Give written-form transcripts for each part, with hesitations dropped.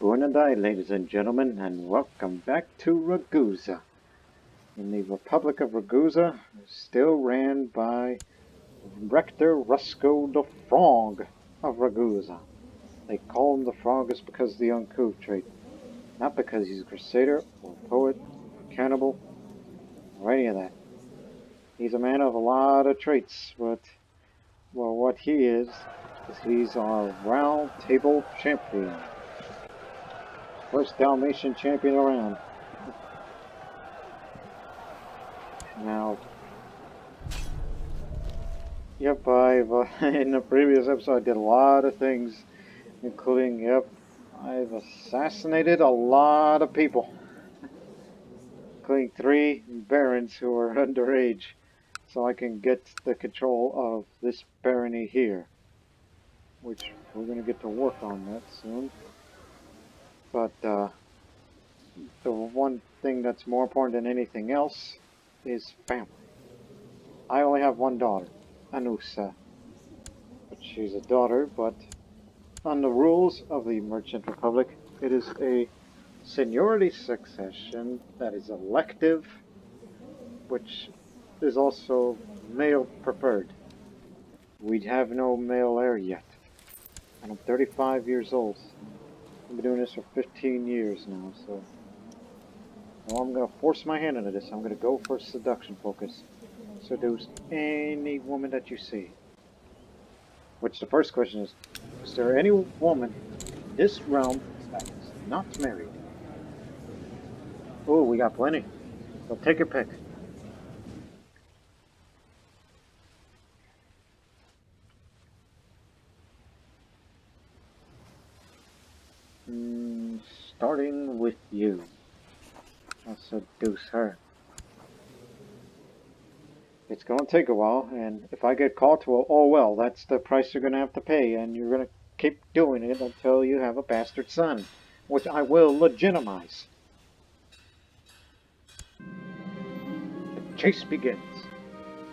Buenos dias, ladies and gentlemen, and welcome back to Ragusa. In the Republic of Ragusa, still ran by Rector Rusco the Frog of Ragusa. They call him the Frog is because of the uncouth trait, not because he's a crusader or poet or cannibal or any of that. He's a man of a lot of traits, but, well, what he is he's our round table champion. First Dalmatian champion around. Now, yep, I've in the previous episode I did a lot of things, including, yep, I've assassinated a lot of people, including 3 barons who are underage, so I can get the control of this barony here, which we're going to get to work on that soon. But the one thing that's more important than anything else is family. I only have one daughter, Anusa. But she's a daughter, but on the rules of the Merchant Republic, it is a seniority succession that is elective, which is also male preferred. We have no male heir yet. And I'm 35 years old. I've been doing this for 15 years now, so I'm going to force my hand into this. I'm going to go for seduction focus. Seduce any woman that you see. Which the first question is there any woman in this realm that is not married? Oh, we got plenty. So take your pick. Starting with you. I'll seduce her. It's going to take a while, and if I get caught, well, oh well, that's the price you're going to have to pay, and you're going to keep doing it until you have a bastard son, which I will legitimize. The chase begins.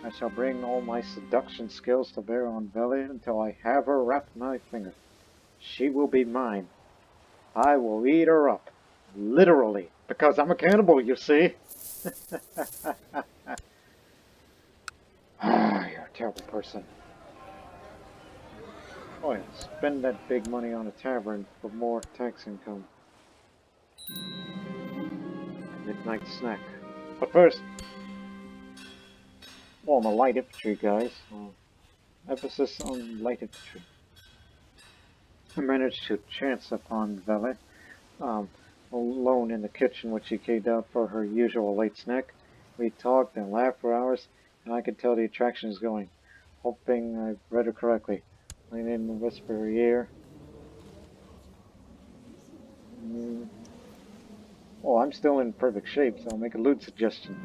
I shall bring all my seduction skills to bear on Veli until I have her wrapped my finger. She will be mine. I will eat her up. Literally. Because I'm a cannibal, you see. You're a terrible person. Oh yeah, spend that big money on a tavern for more tax income. Midnight snack. But first, well, I'm a light infantry, guys. Emphasis on light infantry. I managed to chance upon Veli, alone in the kitchen when she came out for her usual late snack. We talked and laughed for hours, and I could tell the attraction is going. Hoping I've read her correctly. Lean in and whisper her ear. Oh, I'm still in perfect shape, so I'll make a lewd suggestion.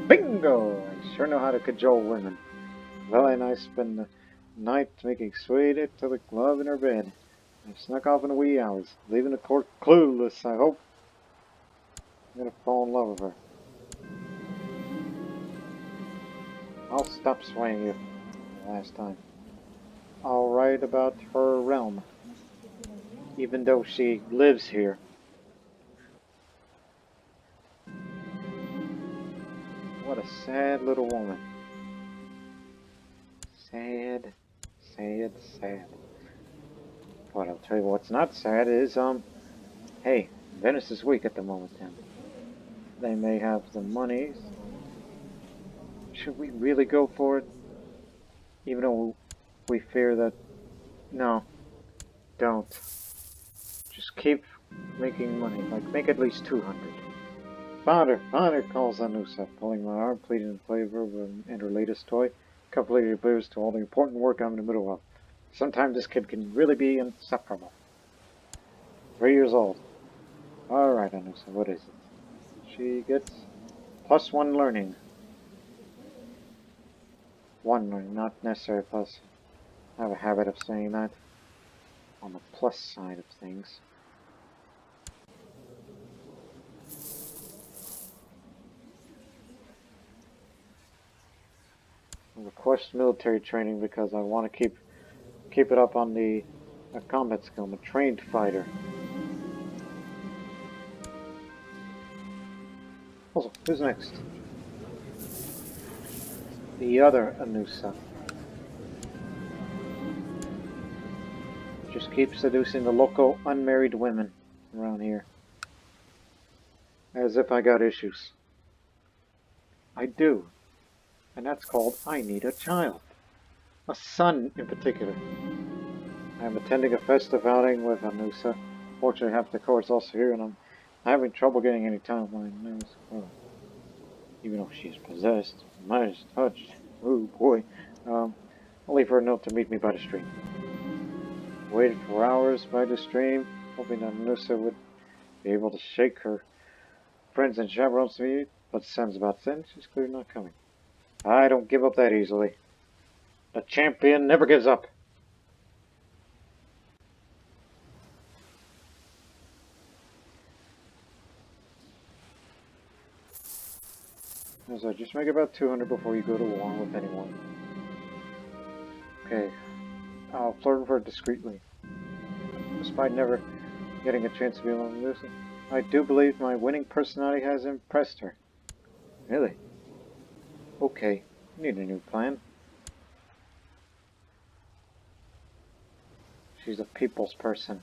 Bingo! I sure know how to cajole women. Veli and I spend the night making sweet to the glove in her bed. I snuck off in the wee hours, leaving the court clueless, I hope. I'm gonna fall in love with her. I'll stop swaying you last time. I'll write about her realm, even though she lives here. What a sad little woman. Sad, sad, sad. But I'll tell you what's not sad is, hey, Venice is weak at the moment, and they may have the money. Should we really go for it? Even though we fear that... No, don't. Just keep making money, like make at least 200. Father, father, calls Anusa, pulling my arm, pleading in favor of and her latest toy. Completely oblivious to all the important work I'm in the middle of. Sometimes this kid can really be insufferable. 3 years old. Alright, Anusa, what is it? She gets +1 learning. 1 learning, not necessarily plus. I have a habit of saying that. On the plus side of things. I request military training because I want to keep it up on the combat skill. I'm a trained fighter. Also, who's next? The other Anusa. Just keep seducing the local unmarried women around here. As if I got issues. I do. And that's called I need a child. A son in particular. I'm attending a festive outing with Anusa. Fortunately, half the court's also here, and I'm having trouble getting any time with my nose. Well, even though she's possessed, minus touched. Ooh, boy. I'll leave her a note to meet me by the stream. Waited for hours by the stream, hoping that Anusa would be able to shake her friends and chaperones to me, but the sun's about thin. She's clearly not coming. I don't give up that easily. The champion never gives up. So just make about 200 before you go to war with anyone. Okay, I'll flirt with her discreetly. Despite never getting a chance to be alone with Lucy, I do believe my winning personality has impressed her. Really? Okay, I need a new plan. She's a people's person.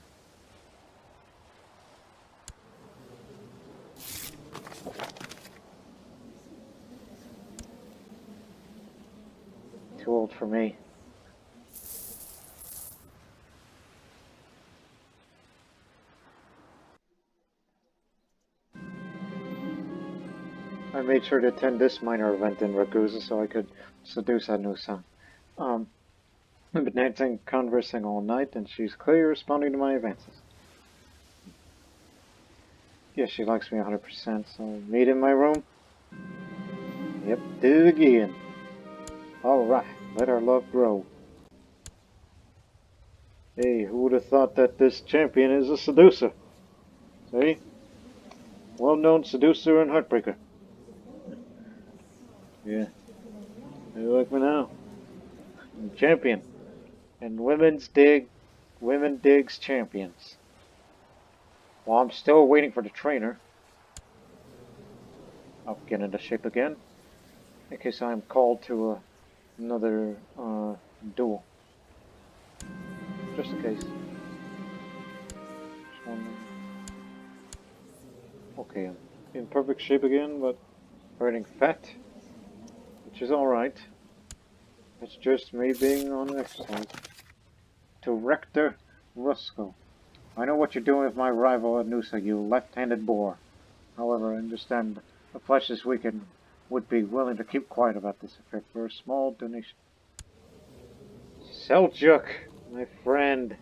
Too old for me. I made sure to attend this minor event in Ragusa so I could seduce Anusa. We've been dancing, conversing all night, and she's clearly responding to my advances. Yes, she likes me 100%, so meet in my room? Yep, do it again. Alright, let our love grow. Hey, who would have thought that this champion is a seducer? See? Well-known seducer and heartbreaker. Yeah. You like me now? I'm champion. And women digs champions. Well, I'm still waiting for the trainer. I'll get into shape again. In case I'm called to another duel. Just in case. Okay, I'm in perfect shape again, but burning fat. Which is alright. It's just me being on exercise. To Rector Rusco. I know what you're doing with my rival Anusa, you left-handed boar. However, I understand the flesh is weak and would be willing to keep quiet about this affair for a small donation. Seljuk, my friend.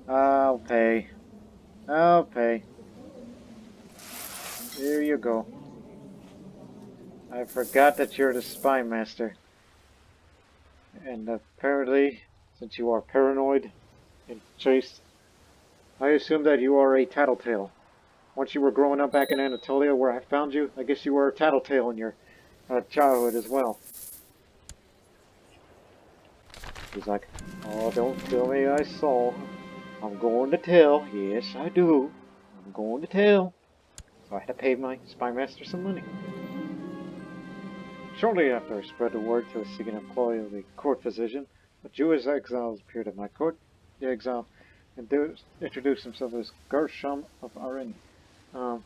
I'll pay. I'll pay. Here you go. I forgot that you're the spy master. And apparently, since you are paranoid and chaste, I assume that you are a tattletale. Once you were growing up back in Anatolia where I found you, I guess you were a tattletale in your childhood as well. He's like, oh, don't tell me I saw. I'm going to tell. Yes, I do. I'm going to tell. So I had to pay my spy master some money. Shortly after I spread the word to the seeking employee of the court physician, a Jewish exile appeared at my court. The exile introduced himself as Gershom of Arin, and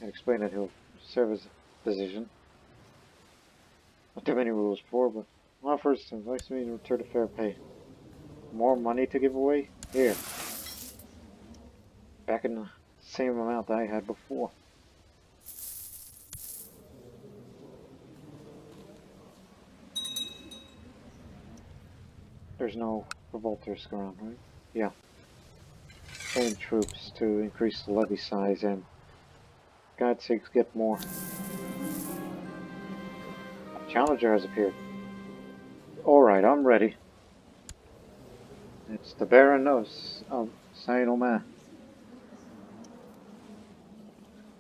explained that he'll serve as a physician. Not too many rules for, but offers invites me to return to fair pay. More money to give away? Here. Back in the same amount that I had before. There's no revolters around, right? Yeah. Train troops to increase the levy size and, God's sakes, get more. A challenger has appeared. Alright, I'm ready. It's the Baron of Saint-Omer.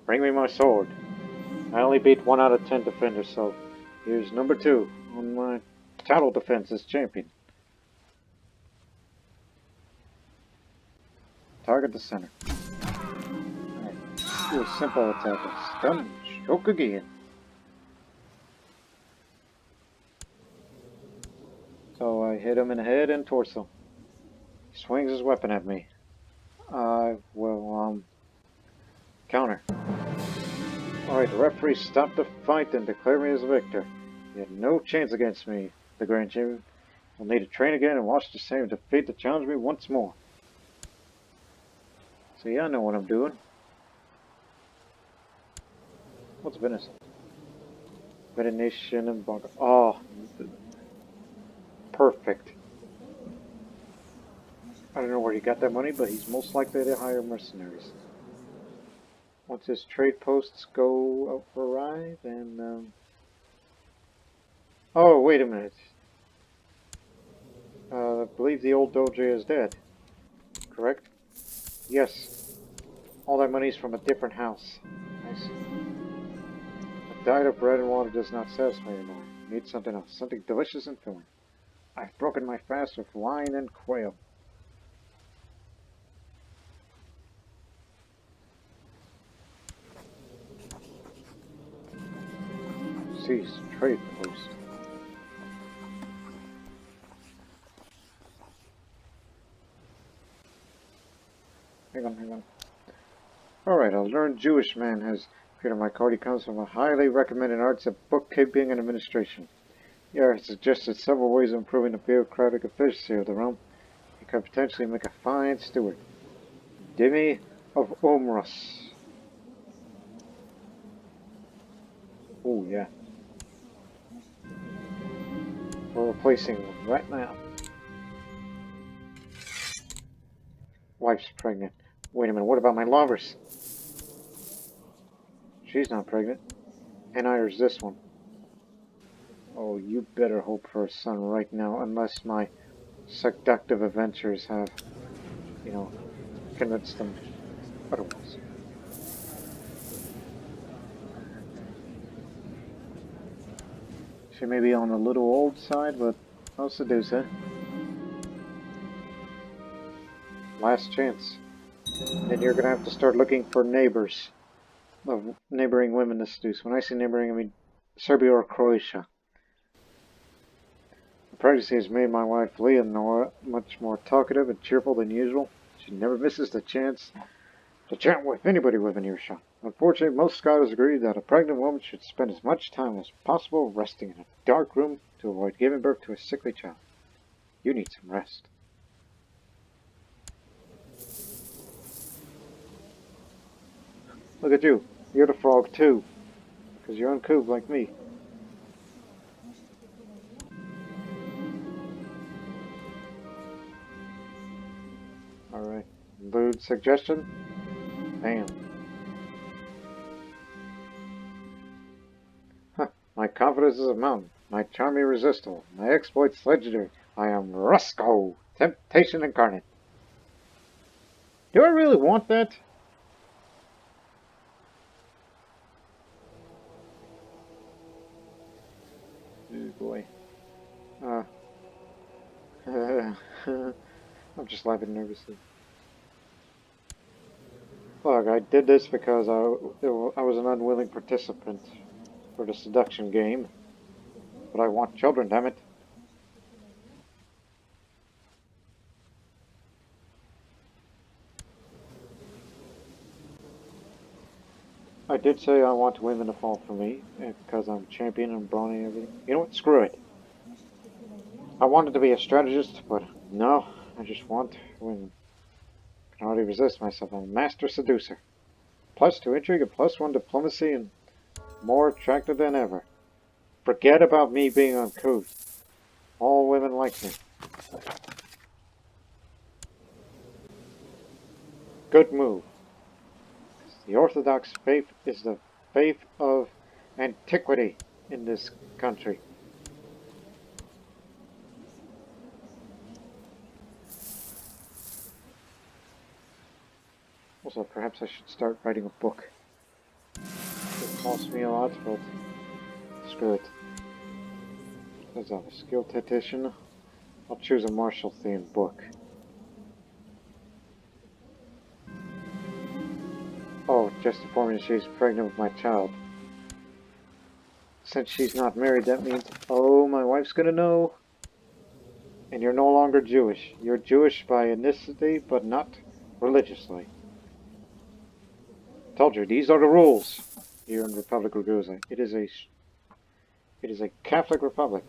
Bring me my sword. I only beat 1 out of 10 defenders, so here's number 2 on my title defense as champion. Target the center. Alright, do a simple attack of stun Choke again. So I hit him in the head and torso. He swings his weapon at me. I will, counter. Alright, the referee stopped the fight and declared me as a victor. He had no chance against me, the Grand Champion. I'll need to train again and watch the same defeat to challenge me once more. See, I know what I'm doing. What's Venice? Venetian and Blanca. Oh, perfect. I don't know where he got that money, but he's most likely to hire mercenaries. Once his trade posts go arrive, and oh, wait a minute. I believe the old Doge is dead. Correct? Yes. All that money's from a different house. I see. A diet of bread and water does not satisfy anymore. I need something else. Something delicious and filling. I've broken my fast with wine and quail. Cease trade post. Hang on. Alright, a learned Jewish man has appeared on my card. He comes from a highly recommended arts of bookkeeping and administration. He has suggested several ways of improving the bureaucratic efficiency of the realm. He could potentially make a fine steward. Demi of Omros. Oh, yeah. We're replacing one right now. Wife's pregnant. Wait a minute, what about my lovers? She's not pregnant. And neither's this one. Oh, you better hope for a son right now, unless my seductive adventures have, convinced them otherwise. She may be on the little old side, but I'll seduce her. Last chance. Then you're gonna have to start looking for neighbors of neighboring women to seduce. When I say neighboring, I mean Serbia or Croatia. The pregnancy has made my wife Leonora much more talkative and cheerful than usual. She never misses the chance to chat with anybody within earshot. Unfortunately, most scholars agree that a pregnant woman should spend as much time as possible resting in a dark room to avoid giving birth to a sickly child. You need some rest. Look at you. You're the frog too. Because you're uncouth like me. Alright. Lewd suggestion? Bam. Huh. My confidence is a mountain. My charm irresistible. My exploits legendary. I am Rusco, temptation incarnate. Do I really want that? Oh boy. I'm just laughing nervously. Look, I did this because I was an unwilling participant for the seduction game. But I want children, damn it. I did say I want women to fall for me, because I'm champion and brawny and everything. You know what? Screw it. I wanted to be a strategist, but no, I just want women. I can hardly resist myself. I'm a master seducer. +2 intrigue and +1 diplomacy and more attractive than ever. Forget about me being uncouth. All women like me. Good move. The Orthodox faith is the faith of antiquity in this country. Also, perhaps I should start writing a book. It costs me a lot, but screw it. As a skill tactician, I'll choose a martial themed book. Oh, just informing she's pregnant with my child. Since she's not married, that means, oh, my wife's gonna know. And you're no longer Jewish. You're Jewish by ethnicity, but not religiously. Told you, these are the rules here in Republic of Ragusa. It is a Catholic republic.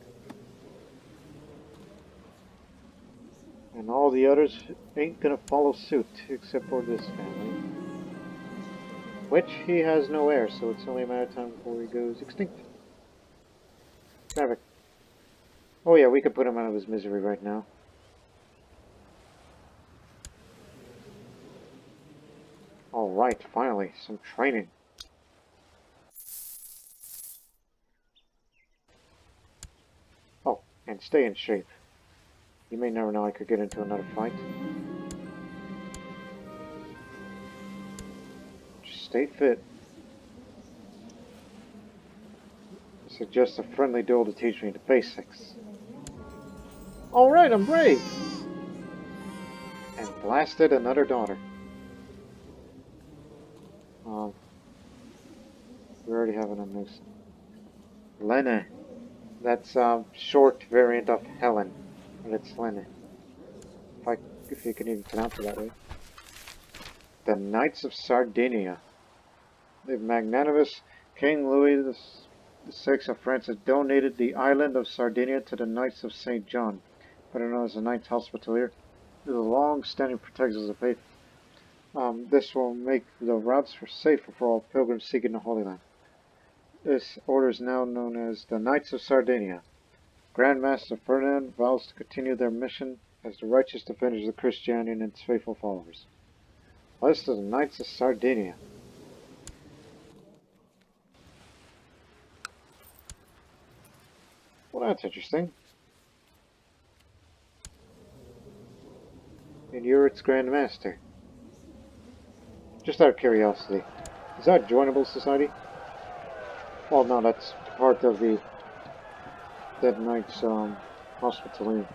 And all the others ain't gonna follow suit, except for this family. Which he has no heir, so it's only a matter of time before he goes extinct. Traffic. Oh yeah, we could put him out of his misery right now. Alright, finally, some training. Oh, and stay in shape. You may never know I could get into another fight. Just stay fit. This is just a friendly duel to teach me the basics. Alright, I'm brave! And blasted another daughter. We already have it on this. Lena. That's a short variant of Helen. And it's Lena. If you can even pronounce it that way. The Knights of Sardinia. The magnanimous King Louis VI of France has donated the island of Sardinia to the Knights of St. John, better known as the Knights Hospitalier. They're the long-standing protectors of the faith. This will make the routes safer for all pilgrims seeking the Holy Land. This order is now known as the Knights of Sardinia. Grand Master Ferdinand vows to continue their mission as the righteous defenders of Christianity and its faithful followers. List of the Knights of Sardinia. Well, that's interesting. And you're its Grand Master. Just out of curiosity, is that a joinable society? Well, no, that's part of the Dead Knights Hospitalier.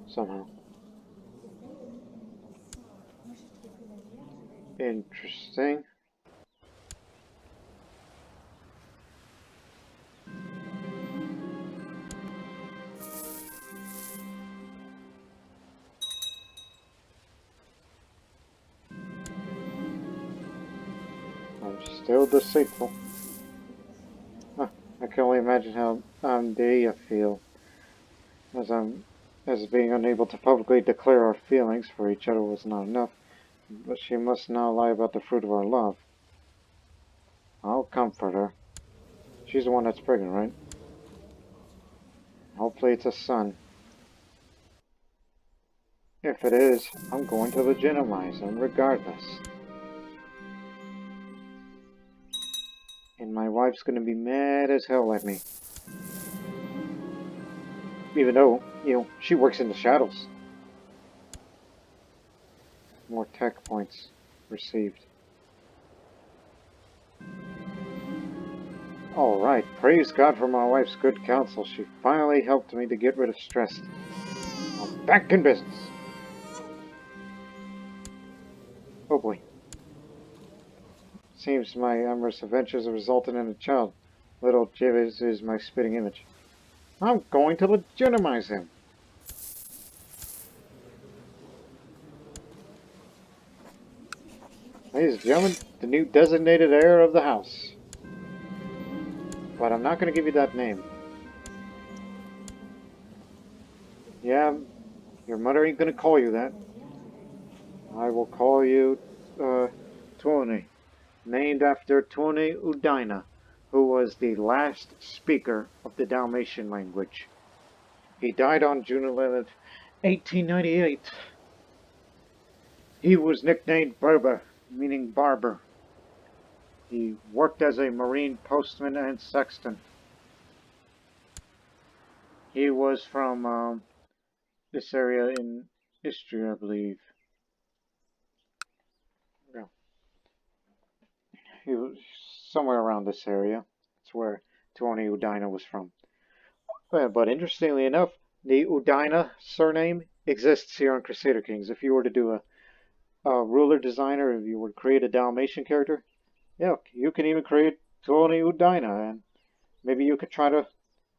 Somehow. Interesting. I'm still deceitful. Huh, I can only imagine how they feel as being unable to publicly declare our feelings for each other was not enough. But she must now lie about the fruit of our love. I'll comfort her. She's the one that's pregnant, right? Hopefully it's a son. If it is, I'm going to legitimize him regardless. And my wife's gonna be mad as hell at me. Even though, she works in the shadows. More tech points received. Alright, praise God for my wife's good counsel. She finally helped me to get rid of stress. I'm back in business. Oh boy. Seems my amorous adventures have resulted in a child. Little Jivis is my spitting image. I'm going to legitimize him. Ladies and gentlemen, the new designated heir of the house. But I'm not going to give you that name. Yeah, your mother ain't going to call you that. I will call you, Tony. Named after Tony Udina, who was the last speaker of the Dalmatian language. He died on June 11th, 1898. He was nicknamed Berber, meaning barber. He worked as a marine postman and sexton. He was from this area in Istria, I believe. Yeah. He was somewhere around this area. That's where Tony Udina was from. But interestingly enough, the Udina surname exists here on Crusader Kings. If you were to do a ruler designer, if you were to create a Dalmatian character, yeah, you can even create Tony Udina, and maybe you could try to,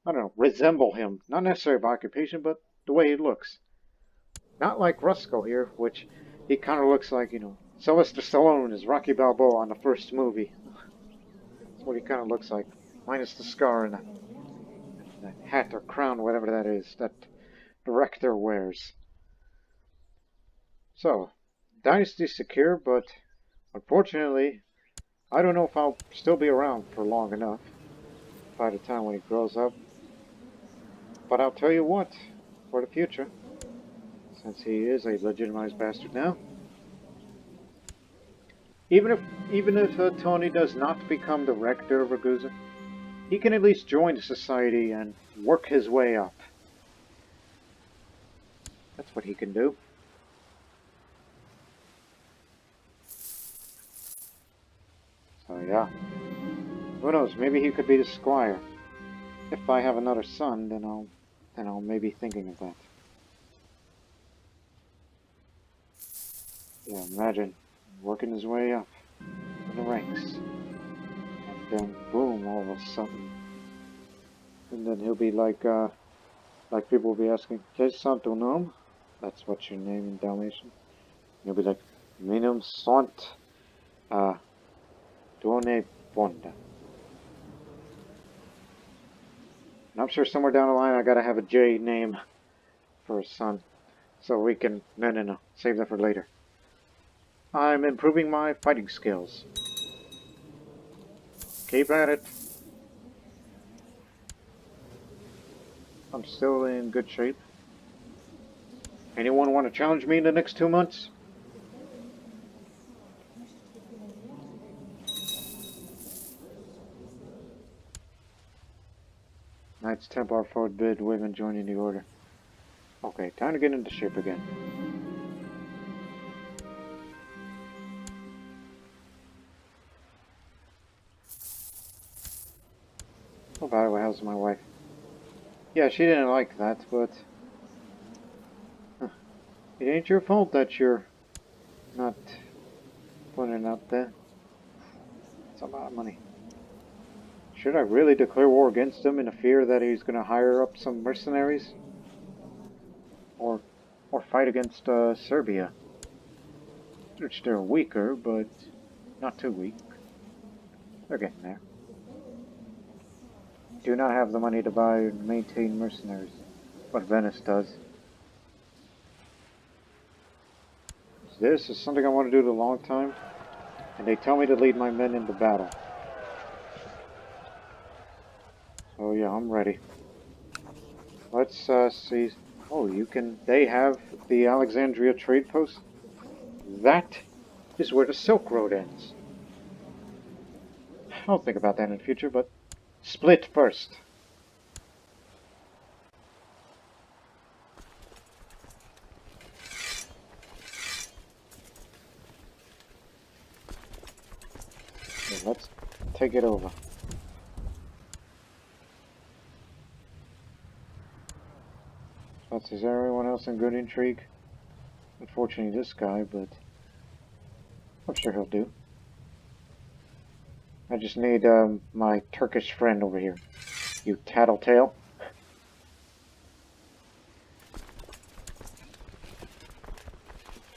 I don't know, resemble him. Not necessarily by occupation, but the way he looks. Not like Rusco here, which he kind of looks like, Sylvester Stallone as Rocky Balboa on the first movie. That's what he kind of looks like, minus the scar and the hat or crown, whatever that is, that the Rector wears. So, Dynasty's secure, but unfortunately, I don't know if I'll still be around for long enough by the time when he grows up. But I'll tell you what, for the future, since he is a legitimized bastard now, even if Tony does not become the Rector of Ragusa, he can at least join the society and work his way up. That's what he can do. So yeah, who knows? Maybe he could be the squire. If I have another son, then I'll maybe thinking of that. Yeah, imagine working his way up in the ranks, and then boom, all of a sudden, and then he'll be like people will be asking, "Qu'est santo nom?" That's what's your name in Dalmatian. He'll be like, "Minum sont, Done Bonda." And I'm sure somewhere down the line I gotta have a J name for a son. So we can... No. Save that for later. I'm improving my fighting skills. Keep at it. I'm still in good shape. Anyone want to challenge me in the next 2 months? Knights Templar forbid women joining the order. Okay, time to get into shape again. Oh, by the way, how's my wife? Yeah, she didn't like that, but... It ain't your fault that you're not putting it out there. It's a lot of money. Should I really declare war against him in the fear that he's going to hire up some mercenaries? Or fight against Serbia? Which they're weaker, but not too weak. They're getting there. Do not have the money to buy and maintain mercenaries. What Venice does. This is something I want to do a long time. And they tell me to lead my men into battle. So yeah, I'm ready. Let's see. Oh, they have the Alexandria trade post. That is where the Silk Road ends. I'll think about that in the future, but split first. Okay, let's take it over. Is there anyone else in good intrigue? Unfortunately this guy, but I'm sure he'll do. I just need my Turkish friend over here. You tattletale.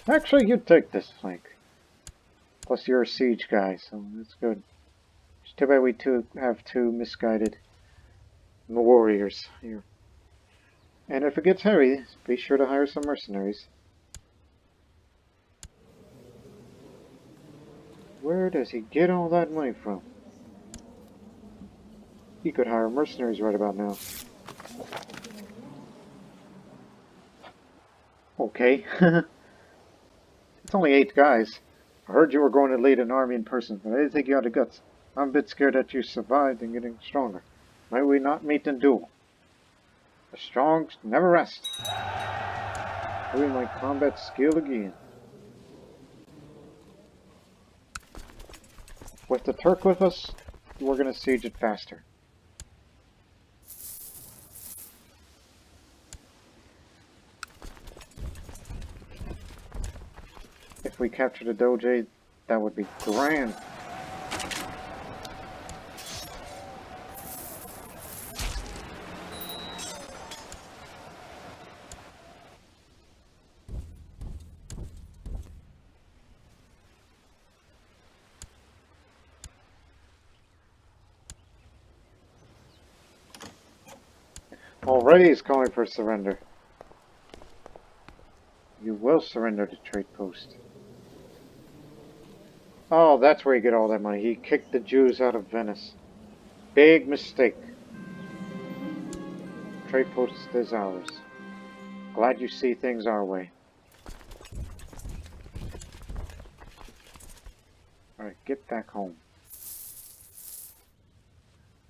Actually, you take this flank. Plus you're a siege guy, so that's good. It's too bad we have two misguided warriors here. And if it gets hairy, be sure to hire some mercenaries. Where does he get all that money from? He could hire mercenaries right about now. Okay. It's only 8 guys. I heard you were going to lead an army in person, but I didn't think you had the guts. I'm a bit scared that you survived and getting stronger. Might we not meet and duel? The strong never rest. Maybe my combat skill again. With the Turk with us, we're going to siege it faster. If we capture the Doge, that would be grand. Already he's calling for surrender. You will surrender the trade post. Oh, that's where you get all that money. He kicked the Jews out of Venice. Big mistake. Trade post is ours. Glad you see things our way. Alright, get back home.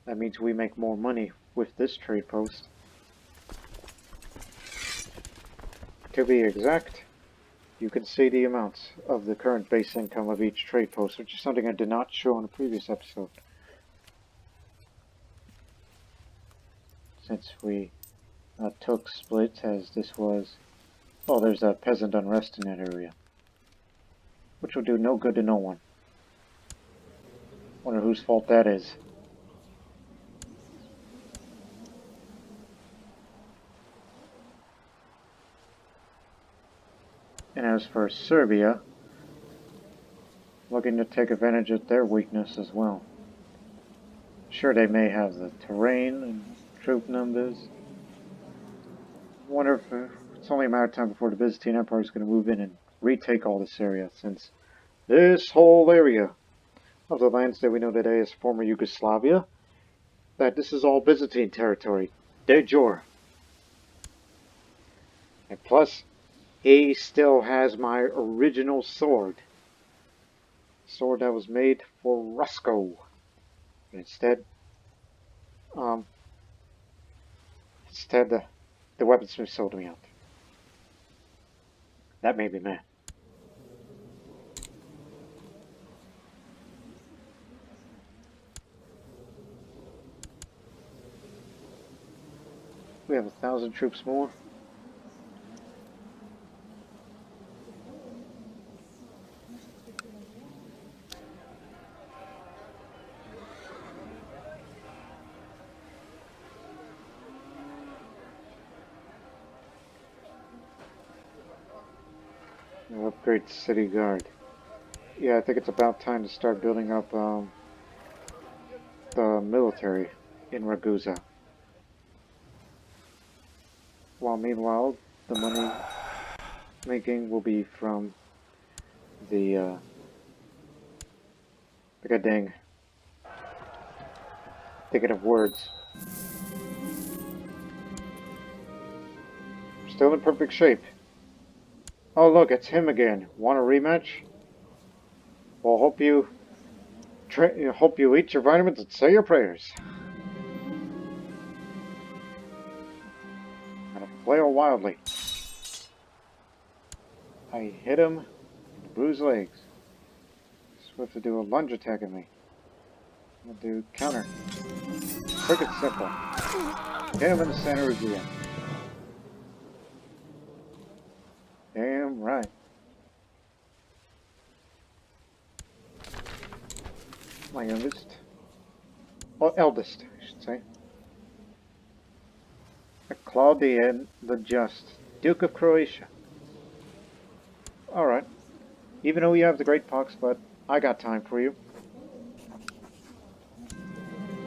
That means we make more money with this trade post. To be exact, you can see the amounts of the current base income of each trade post, which is something I did not show in a previous episode. Since we took splits, as this was... Oh, there's a peasant unrest in that area. Which will do no good to no one. Wonder whose fault that is. And as for Serbia, looking to take advantage of their weakness as well. Sure, they may have the terrain and troop numbers. I wonder if it's only a matter of time before the Byzantine Empire is going to move in and retake all this area, since this whole area of the lands that we know today as former Yugoslavia, that this is all Byzantine territory, de jure. And plus, he still has my original sword. Sword that was made for Rusco. But instead, the weaponsmith sold me out. That made me mad. We have 1,000 troops more. We'll upgrade the city guard. Yeah, I think it's about time to start building up the military in Ragusa. While meanwhile, the money making will be from the goddamn thinking of words. Still in perfect shape. Oh look, it's him again. Want a rematch? Well, hope you eat your vitamins and say your prayers. Gotta flail wildly. I hit him and bruised legs. He's supposed to do a lunge attack at me. I'll do counter. Quick and simple. Hit him in the center again. Damn right. My youngest. Or eldest, I should say. Claudian the Just, Duke of Croatia. Alright. Even though you have the Great Pox, but I got time for you.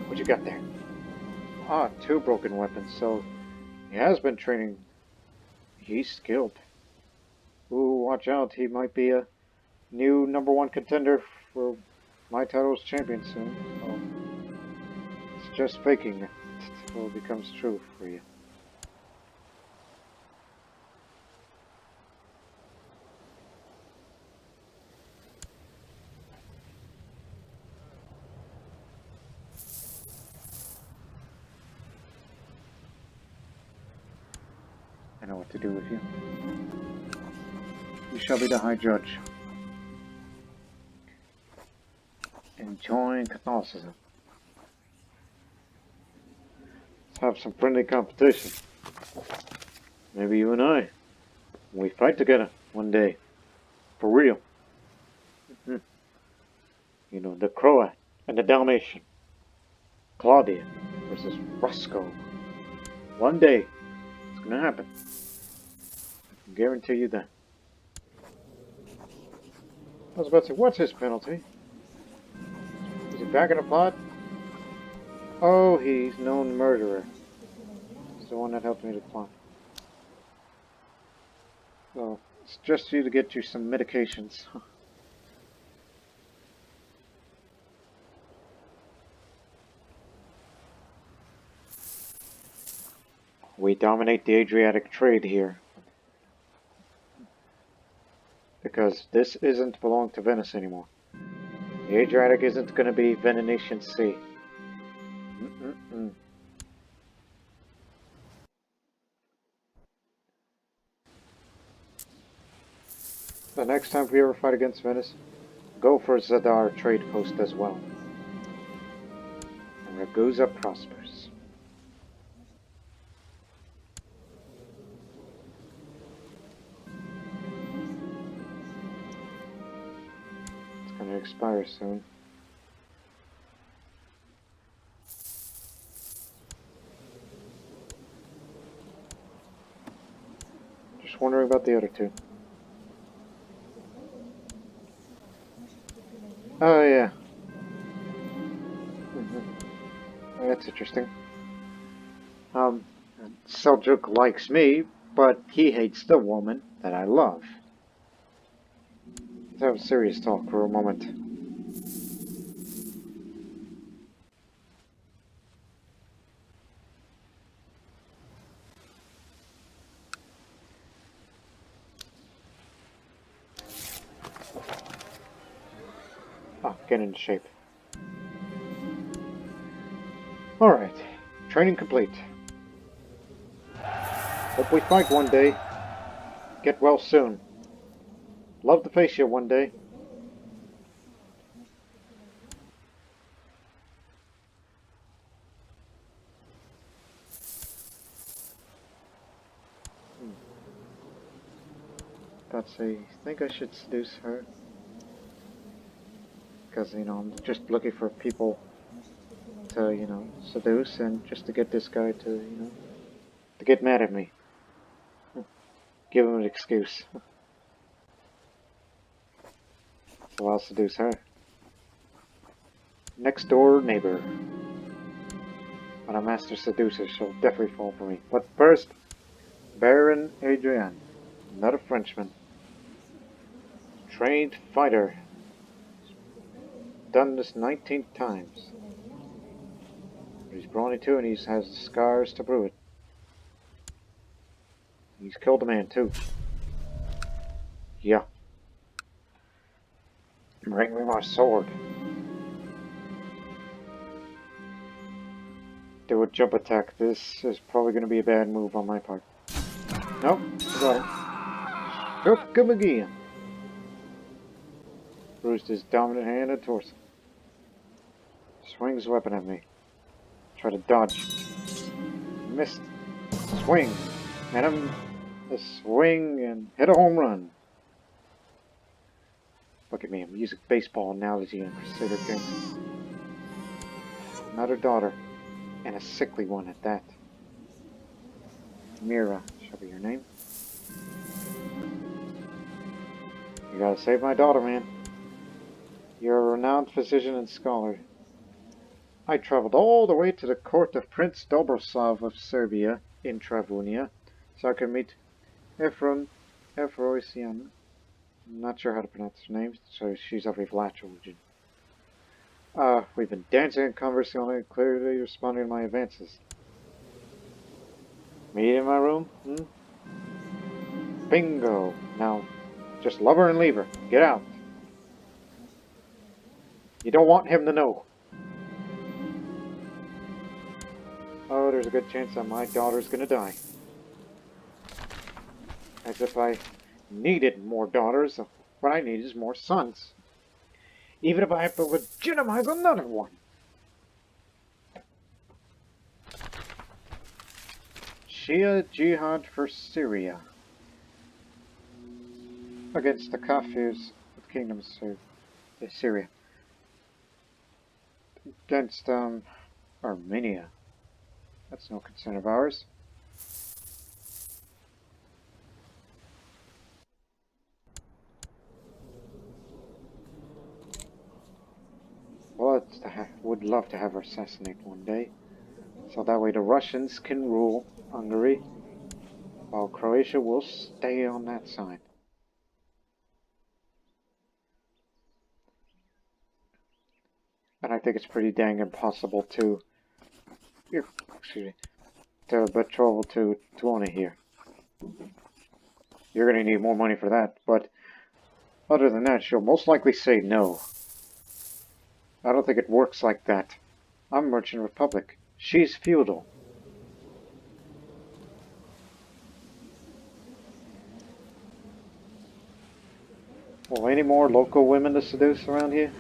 What you got there? Ah, 2 broken weapons, so he has been training. He's skilled. Ooh, watch out, he might be a new #1 contender for my title as champion soon. So it's just faking it until it becomes true for you. I know what to do with you. You shall be the High Judge. And join Catholicism. Let's have some friendly competition. Maybe you and I. We fight together one day. For real. Mhm. You know, the Croat and the Dalmatian. Claudia versus Rusco. One day, it's gonna happen. I can guarantee you that. I was about to say, what's his penalty? Is he back in the plot? Oh, he's known murderer. He's the one that helped me to plot. So, it's just you to get you some medications. We dominate the Adriatic trade here. Because this isn't belong to Venice anymore. The Adriatic isn't going to be Venetian Sea. Mm-mm-mm. The next time we ever fight against Venice, go for Zadar trade post as well. And Ragusa prospers. It's going to expire soon. Just wondering about the other two. Oh yeah. That's interesting. Seljuk likes me, but he hates the woman that I love. Let's have a serious talk for a moment. Oh, get into shape. Alright, training complete. Hope we fight one day. Get well soon. Love to face you one day. Let's see, I think I should seduce her. Because, you know, I'm just looking for people to, you know, seduce and just to get this guy to, you know, to get mad at me. Give him an excuse. So I'll seduce her. Next door neighbor. But a master seducer, she'll definitely fall for me. But first, Baron Adrian. Not a Frenchman. Trained fighter. Done this 19 times. But he's brawny too, and he has the scars to prove it. He's killed a man too. Yeah. Bring me my sword. Do a jump attack. This is probably going to be a bad move on my part. Nope, I got him. Struck him again. Bruised his dominant hand and torso. Swings weapon at me. Try to dodge. Missed. Swing. Hit him. A swing and hit a home run. Look at me, I'm using baseball analogy in Crusader games. Another daughter. And a sickly one at that. Mira, shall be your name. You gotta save my daughter, man. You're a renowned physician and scholar. I traveled all the way to the court of Prince Dobrosov of Serbia in Travunia, so I could meet Efroisian. I'm not sure how to pronounce her name, so she's of a Vlach origin. We've been dancing and conversing all night, clearly responding to my advances. Meet in my room? Bingo! Now, just love her and leave her. Get out. You don't want him to know. Oh, there's a good chance that my daughter's gonna die. As if I needed more daughters. What I need is more sons. Even if I have to legitimize another one. Shia Jihad for Syria. against the Kafirs of the Kingdom of Syria. Against Armenia. That's no concern of ours. Would love to have her assassinate one day, so that way the Russians can rule Hungary, while Croatia will stay on that side. And I think it's pretty dang impossible to, to betrothal to Tuone here. You're going to need more money for that, but other than that, she'll most likely say no. I don't think it works like that. I'm Merchant Republic. She's feudal. Well, any more local women to seduce around here?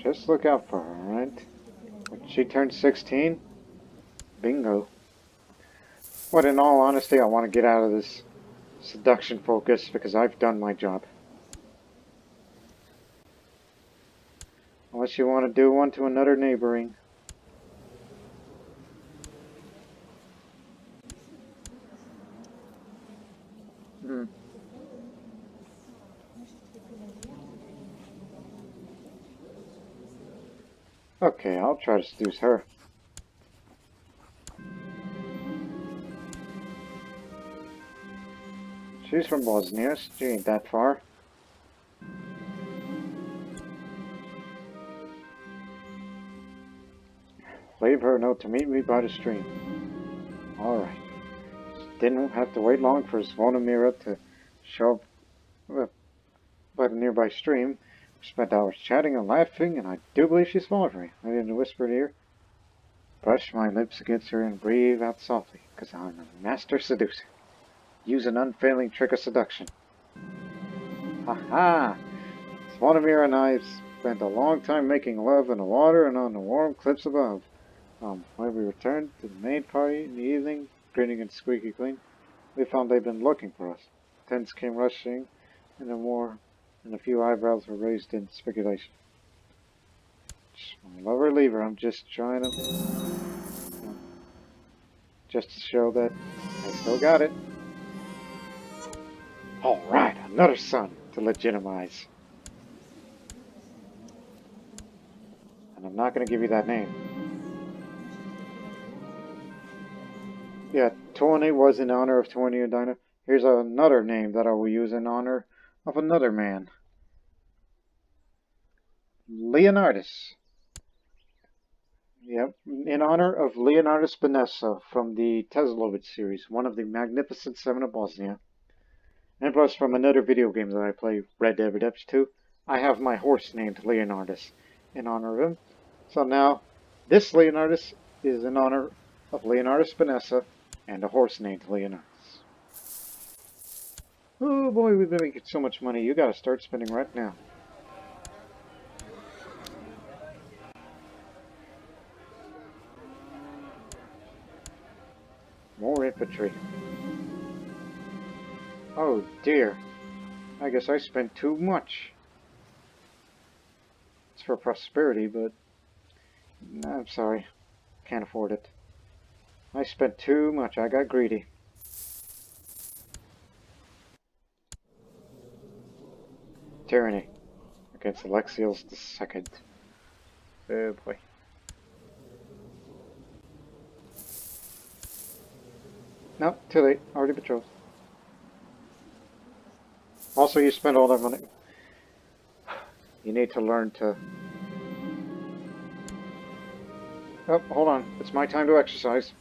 Just look out for her, alright? When she turns 16, bingo. But in all honesty, I want to get out of this seduction focus because I've done my job. Unless you want to do one to another neighboring. Okay, I'll try to seduce her. She's from Bosnia, she ain't that far. Leave her a note to meet me by the stream. Alright. Didn't have to wait long for Zvonimira to show up by the nearby stream. We spent hours chatting and laughing, and I do believe she's fallen for me. I didn't whisper in her ear. Brush my lips against her and breathe out softly, because I'm a master seducer. Use an unfailing trick of seduction. Ha-ha! Zvonimir and I spent a long time making love in the water and on the warm cliffs above. When we returned to the main party in the evening, grinning and squeaky clean, we found they'd been looking for us. Tents came rushing, and a few eyebrows were raised in speculation. Love or leave her, I'm just trying to... just to show that I still got it. Alright, another son to legitimize. And I'm not going to give you that name. Yeah, Tuone was in honor of Tuone and Dinah. Here's another name that I will use in honor of another man. Leonardus. Yep, in honor of Leonardus Benessa from the Teslovich series, one of the Magnificent Seven of Bosnia. And plus from another video game that I play, Red Dead Redemption 2, I have my horse named Leonardus in honor of him. So now, this Leonardus is in honor of Leonardus Benessa and a horse named Leonardus. Oh boy, we've been making so much money, you gotta start spending right now. More infantry. Oh dear. I guess I spent too much. It's for prosperity, but... I'm sorry. Can't afford it. I spent too much. I got greedy. Tyranny. Against Alexios II. Oh boy. No, too late. Already betrothed. Also, you spent all that money. You need to learn to... Oh, hold on. It's my time to exercise.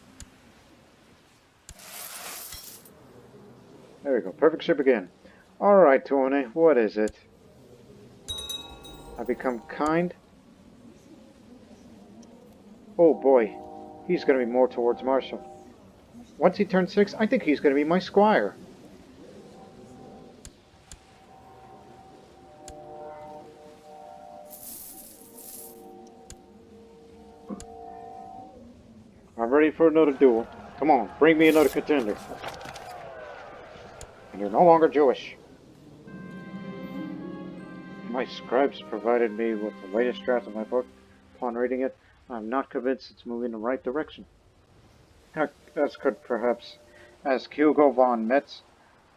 There we go. Perfect ship again. Alright, Tuone. What is it? I become kind? Oh boy. He's going to be more towards Marshall. Once he turns 6, I think he's going to be my squire. I'm ready for another duel. Come on, bring me another contender. And you're no longer Jewish. My scribes provided me with the latest draft of my book. Upon reading it, I'm not convinced it's moving in the right direction. As could perhaps ask Hugo von Metz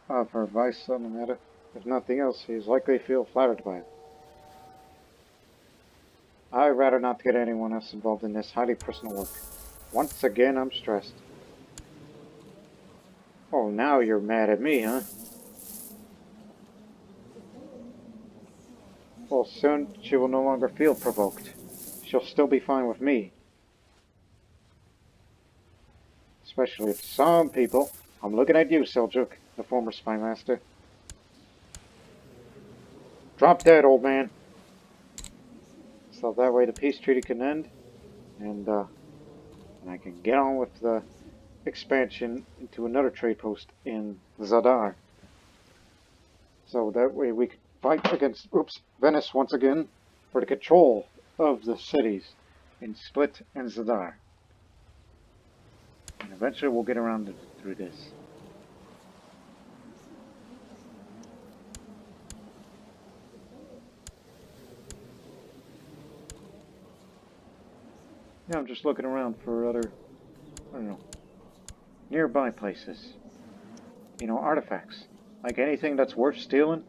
for advice on the matter. If nothing else, he's likely to feel flattered by it. I'd rather not get anyone else involved in this highly personal work. Once again, I'm stressed. Oh, now you're mad at me, huh? Well, soon she will no longer feel provoked. She'll still be fine with me. Especially if some people... I'm looking at you, Seljuk, the former spy master. Drop dead, old man. So that way the peace treaty can end, and I can get on with the expansion into another trade post in Zadar. So that way we can fight against, Venice once again for the control of the cities in Split and Zadar. And eventually we'll get around through this. Yeah, I'm just looking around for other, I don't know, nearby places. You know, artifacts. Like anything that's worth stealing.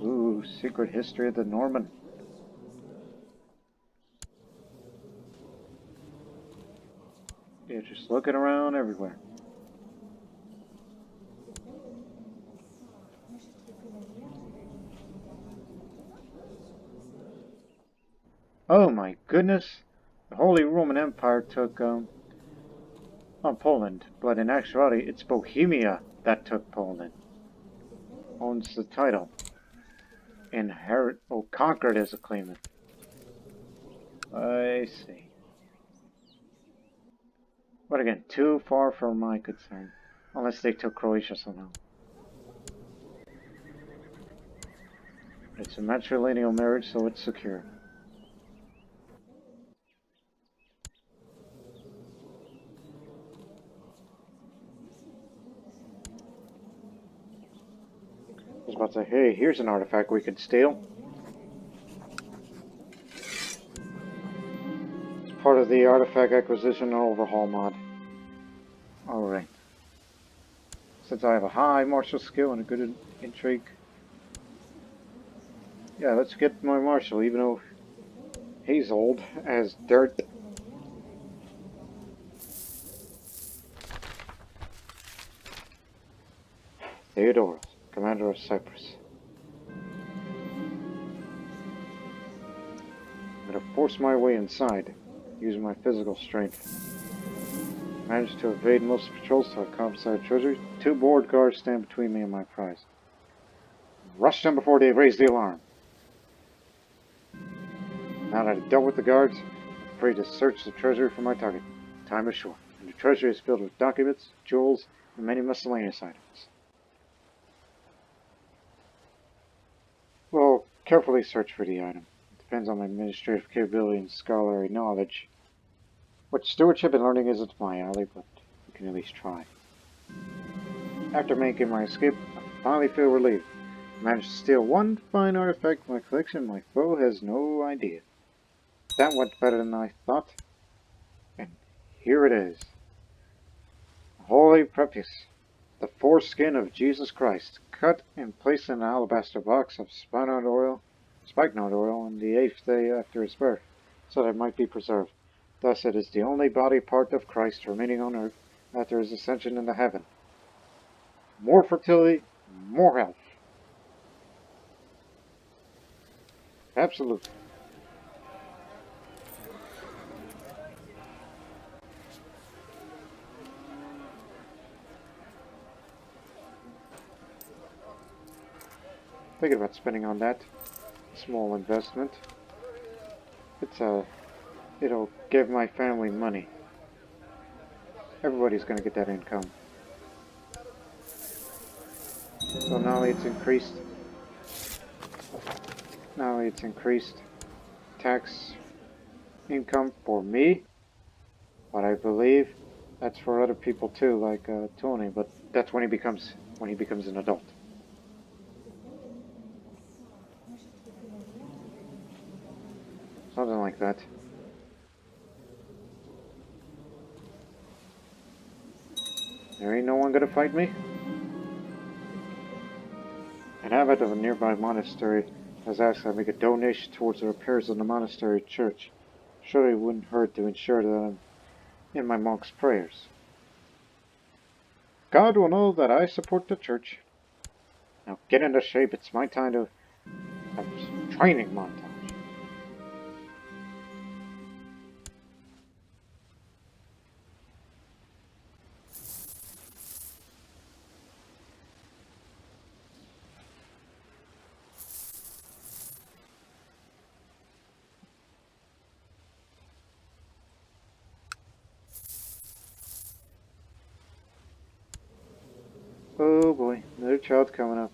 Ooh, secret history of the Norman. Yeah, just looking around everywhere. Oh my goodness! The Holy Roman Empire took, Poland, but in actuality it's Bohemia that took Poland. Owns the title. Conquered as a claimant. I see. But again, too far for my concern. Unless they took Croatia somehow. It's a matrilineal marriage, so it's secure. I was about to say, hey, here's an artifact we could steal. It's part of the artifact acquisition and overhaul mod. Alright. Since I have a high martial skill and a good intrigue. Yeah, let's get my marshal, even though he's old as dirt. Theodoros, commander of Cyprus. I'm gonna force my way inside, using my physical strength. Managed to evade most patrols to a confiscated treasury. 2 board guards stand between me and my prize. Rush them before they raise the alarm. Now that I've dealt with the guards, I'm free to search the treasury for my target. Time is short, and the treasury is filled with documents, jewels, and many miscellaneous items. Well, carefully search for the item. It depends on my administrative capability and scholarly knowledge. What stewardship and learning isn't my alley, but we can at least try. After making my escape, I finally feel relieved. I managed to steal one fine artifact from my collection. My foe has no idea. That went better than I thought. And here it is. Holy prepuce. The foreskin of Jesus Christ, cut and placed in an alabaster box of spikenard oil on the 8th day after his birth, so that it might be preserved. Thus it is the only body part of Christ remaining on earth after his ascension into heaven. More fertility, more health. Absolutely. Thinking about spending on that small investment. It'll give my family money. Everybody's gonna get that income. So now it's increased. Tax income for me. But I believe that's for other people too, like Tony. But that's when he becomes an adult. Something like that. There ain't no one gonna fight me. An abbot of a nearby monastery has asked I make a donation towards the repairs of the monastery church. Surely it wouldn't hurt to ensure that I'm in my monk's prayers. God will know that I support the church. Now get into shape. It's my time to have some training montage. Oh boy, another child coming up.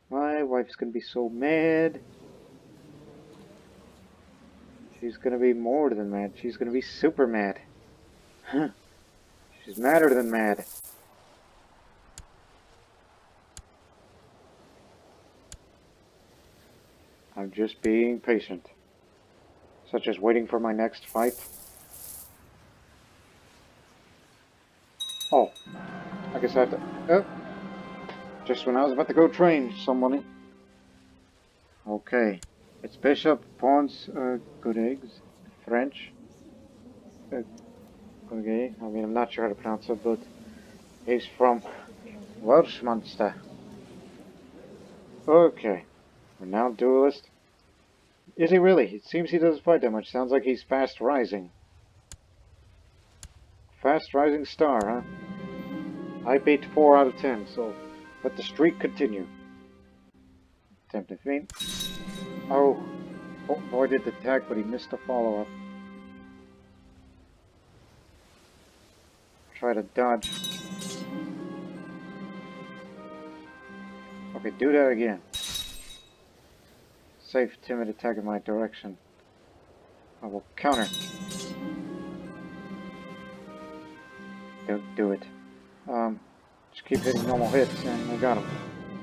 My wife's gonna be so mad. She's gonna be more than mad. She's gonna be super mad. She's madder than mad. I'm just being patient. Such as waiting for my next fight. Oh, I guess I have to... Oh, just when I was about to go train somebody. Okay. It's bishop, pawns, good eggs, French. Okay, I mean, I'm not sure how to pronounce it, but he's from Welshmonster. Okay. We're now duelist. Is he really? It seems he doesn't fight that much. Sounds like he's fast rising. Fast rising star, huh? I beat 4 out of 10, so let the streak continue. Attempt to feint. Oh, avoided the attack, but he missed a follow-up. Try to dodge. Okay, do that again. Safe, timid attack in my direction. I will counter. Don't do it. Just keep hitting normal hits, and I got him.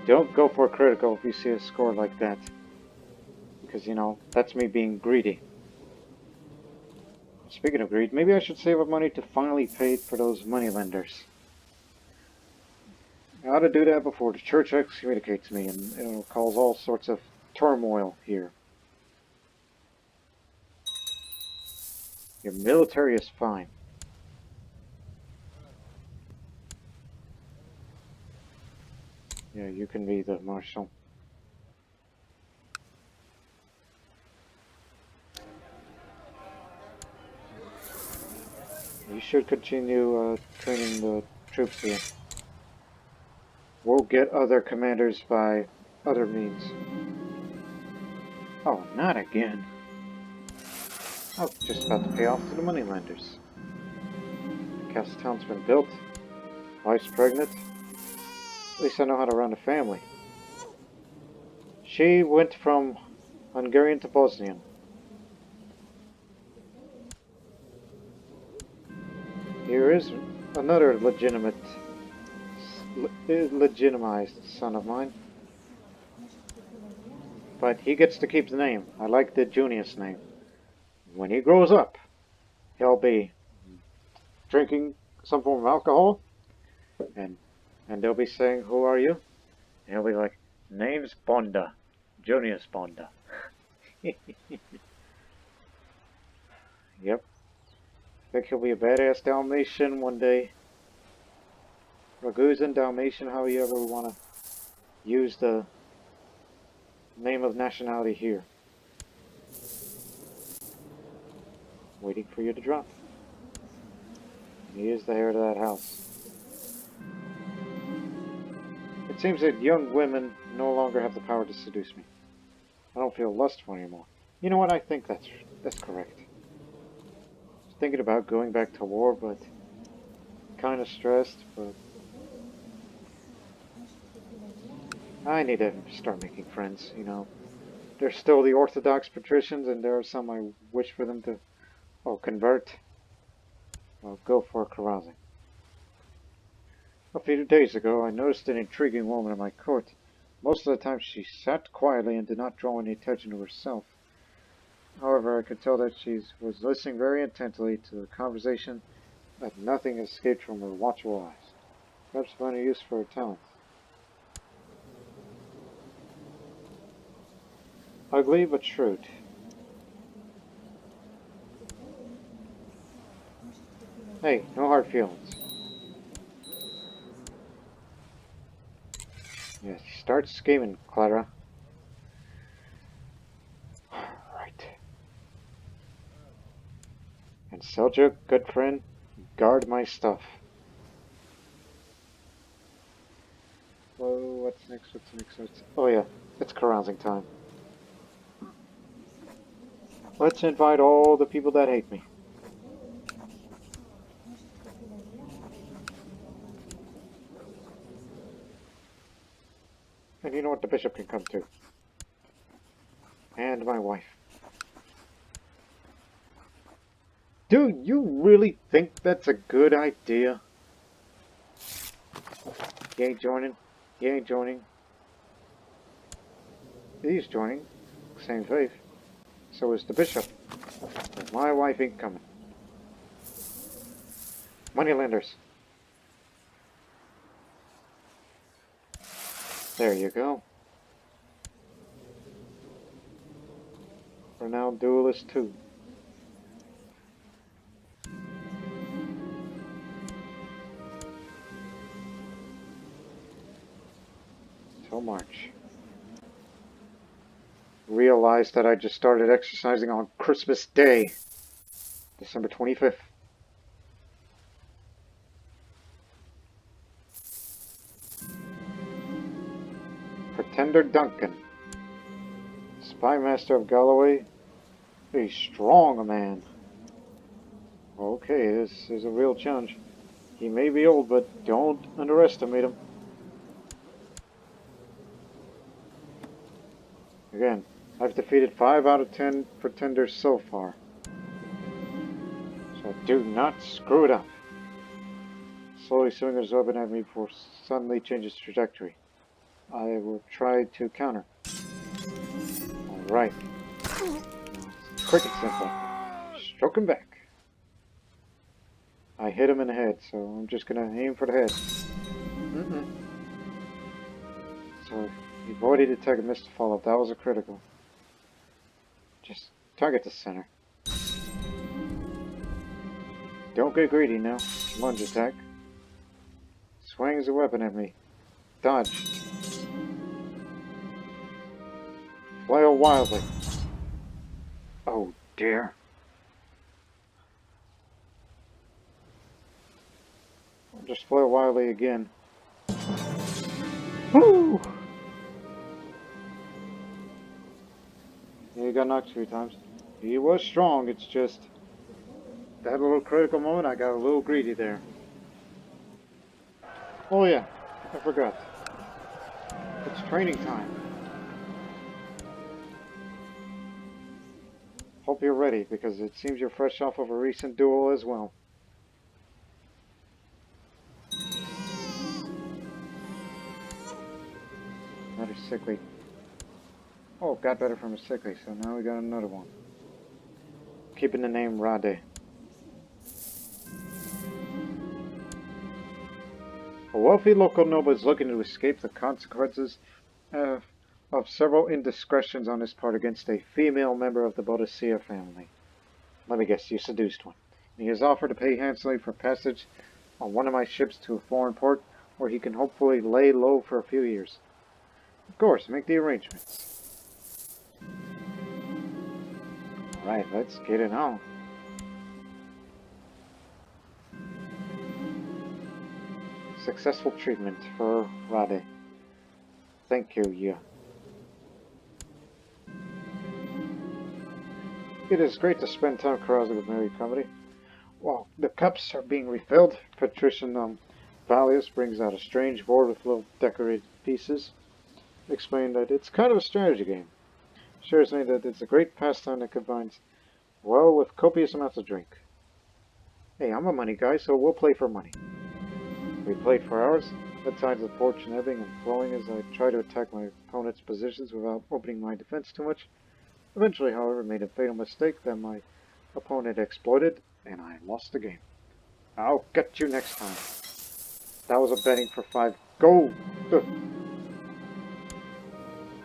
Don't go for a critical if you see a score like that. Because, you know, that's me being greedy. Speaking of greed, maybe I should save up money to finally pay for those moneylenders. I ought to do that before the church excommunicates me, and it'll cause all sorts of turmoil here. Your military is fine. Yeah, you can be the marshal. You should continue training the troops here. We'll get other commanders by other means. Oh, not again. I was just about to pay off to the moneylenders. The castle town's been built. Wife's pregnant. At least I know how to run a family. She went from Hungarian to Bosnian. Here is another legitimized son of mine. But he gets to keep the name. I like the Junius name. When he grows up, he'll be drinking some form of alcohol, and they'll be saying, "Who are you?" And he'll be like, "Name's Bonda, Junius Bonda." Yep. I think he'll be a badass Dalmatian one day. Ragusan, Dalmatian, however you ever want to use the name of nationality here. Waiting for you to drop. He is the heir to that house. It seems that young women no longer have the power to seduce me. I don't feel lustful anymore. You know what? I think that's correct. I was thinking about going back to war, but kind of stressed. But I need to start making friends. You know, there's still the Orthodox patricians, and there are some I wish for them to convert. I'll go for carousing. A few days ago, I noticed an intriguing woman in my court. Most of the time she sat quietly and did not draw any attention to herself. However, I could tell that she was listening very intently to the conversation, that nothing escaped from her watchful eyes. Perhaps find a use for her talents. Ugly but shrewd. Hey, no hard feelings. Yes, start scheming, Clara. Right. And Seljuk, good friend, guard my stuff. Whoa, what's next? Oh yeah, it's carousing time. Let's invite all the people that hate me. And you know what, the bishop can come too. And my wife. Do you really think that's a good idea? You ain't joining. You ain't joining. He's joining. Same faith. So is the bishop. But my wife ain't coming. Moneylenders. There you go. Renowned duelist 2. Till March. Realized that I just started exercising on Christmas Day, December 25th. Pretender Duncan, Spy Master of Galloway, a strong man. Okay, this is a real challenge. He may be old, but don't underestimate him. Again, I've defeated 5 out of 10 pretenders so far. So do not screw it up. Slowly swinging his weapon at me before suddenly changes trajectory. I will try to counter. Alright. Quick and simple. Stroke him back. I hit him in the head, so I'm just gonna aim for the head. So he avoided attack and missed the follow-up. That was a critical. Just target the center. Don't get greedy now. Lunge attack. Swings a weapon at me. Dodge. Flail wildly. Oh dear. I'll just flail wildly again. Woo! Yeah, he got knocked 3 times. He was strong, it's just that little critical moment, I got a little greedy there. Oh yeah, I forgot. It's training time. Hope you're ready, because it seems you're fresh off of a recent duel as well. Another sickly. Oh, got better from a sickly, so now we got another one. Keeping the name Rade. A wealthy local noble is looking to escape the consequences of several indiscretions on his part against a female member of the Boadicea family. Let me guess, you seduced one. He has offered to pay handsomely for passage on one of my ships to a foreign port, where he can hopefully lay low for a few years. Of course, make the arrangements. Alright, let's get it on. Successful treatment for Rade. Thank you, you. It is great to spend time carousing with merry company. While the cups are being refilled, Patrician Valius brings out a strange board with little decorated pieces. Explained that it's kind of a strategy game. Shares me that it's a great pastime that combines well with copious amounts of drink. Hey, I'm a money guy, so we'll play for money. We played for hours. The tides of fortune ebbing and flowing as I tried to attack my opponent's positions without opening my defense too much. Eventually, however, made a fatal mistake that my opponent exploited, and I lost the game. I'll get you next time. That was a betting for 5. Go!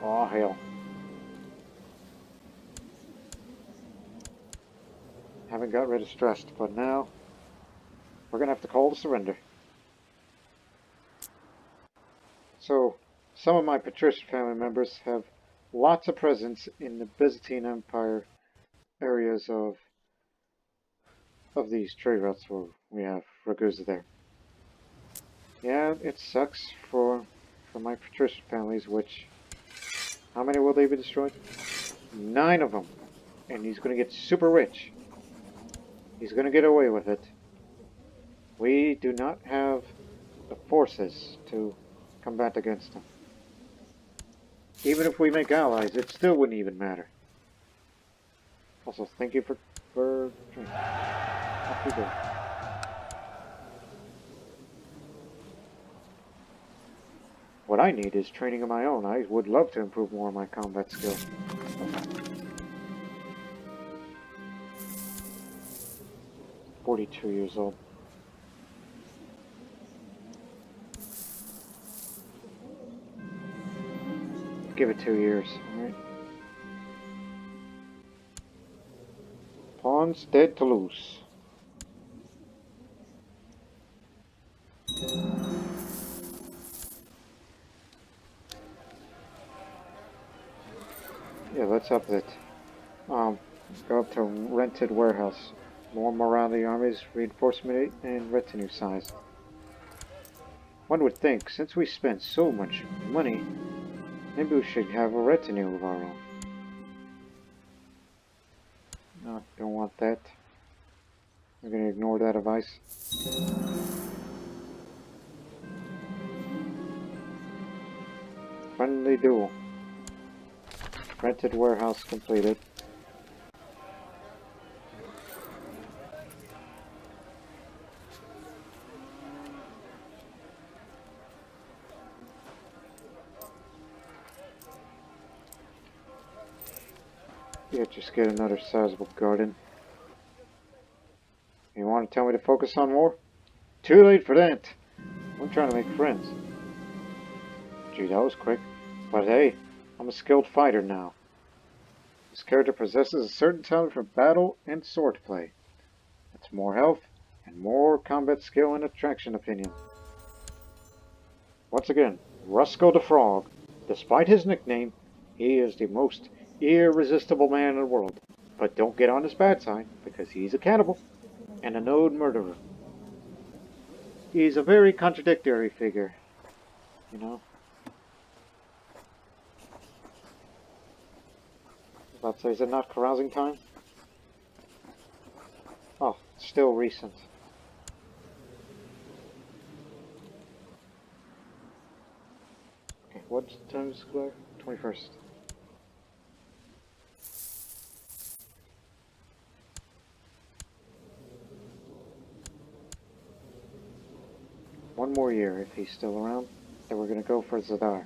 Oh, hell. Haven't got rid of stress, but now we're going to have to call to surrender. So, some of my patrician family members have lots of presence in the Byzantine Empire areas of these trade routes where we have Ragusa there. Yeah, it sucks for my patrician families, which... How many will they be destroyed? 9 of them. And he's going to get super rich. He's going to get away with it. We do not have the forces to combat against him. Even if we make allies, it still wouldn't even matter. Also, thank you for training. Off we go. What I need is training of my own. I would love to improve more of my combat skill. $42 years old. Give it 2 years, alright? Pawns dead to loose. Yeah, let's up it. Go up to rented warehouse. More morale of the armies, reinforcement and retinue size. One would think, since we spent so much money, maybe we should have a retinue of our own. No, don't want that. I'm gonna ignore that advice. Friendly duel. Rented warehouse completed. Yeah, just get another sizable garden. You want to tell me to focus on war? Too late for that. I'm trying to make friends. Gee, that was quick. But hey, I'm a skilled fighter now. This character possesses a certain talent for battle and swordplay. That's more health and more combat skill and attraction opinion. Once again, Rusco the Frog. Despite his nickname, he is the most irresistible man in the world. But don't get on his bad side, because he's a cannibal and a known murderer. He's a very contradictory figure, you know. About to say, is it not carousing time? Oh, still recent. Okay, what time is it? 21st. One more year if he's still around, then we're gonna go for Zadar.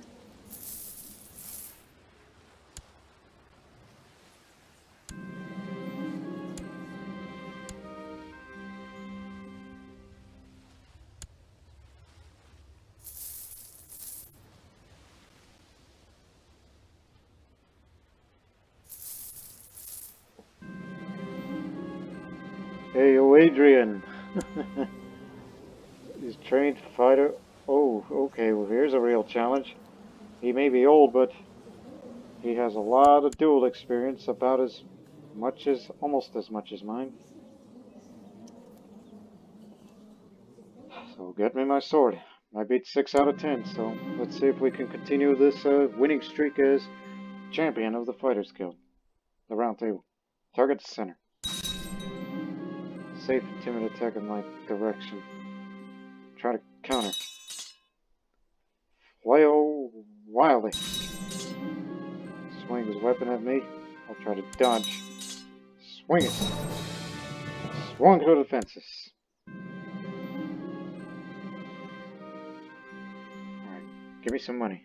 Hey, yo, Adrian! He's a trained fighter. Oh, okay, well here's a real challenge. He may be old, but he has a lot of duel experience, about as much as, almost as much as mine. So get me my sword. I beat 6 out of 10, so let's see if we can continue this winning streak as champion of the Fighters Guild. The round table. Target the center. Safe and timid attack in my direction. Try to counter. Flail wildly. Swing his weapon at me. I'll try to dodge. Swing it. Swung to the defenses. Give me some money.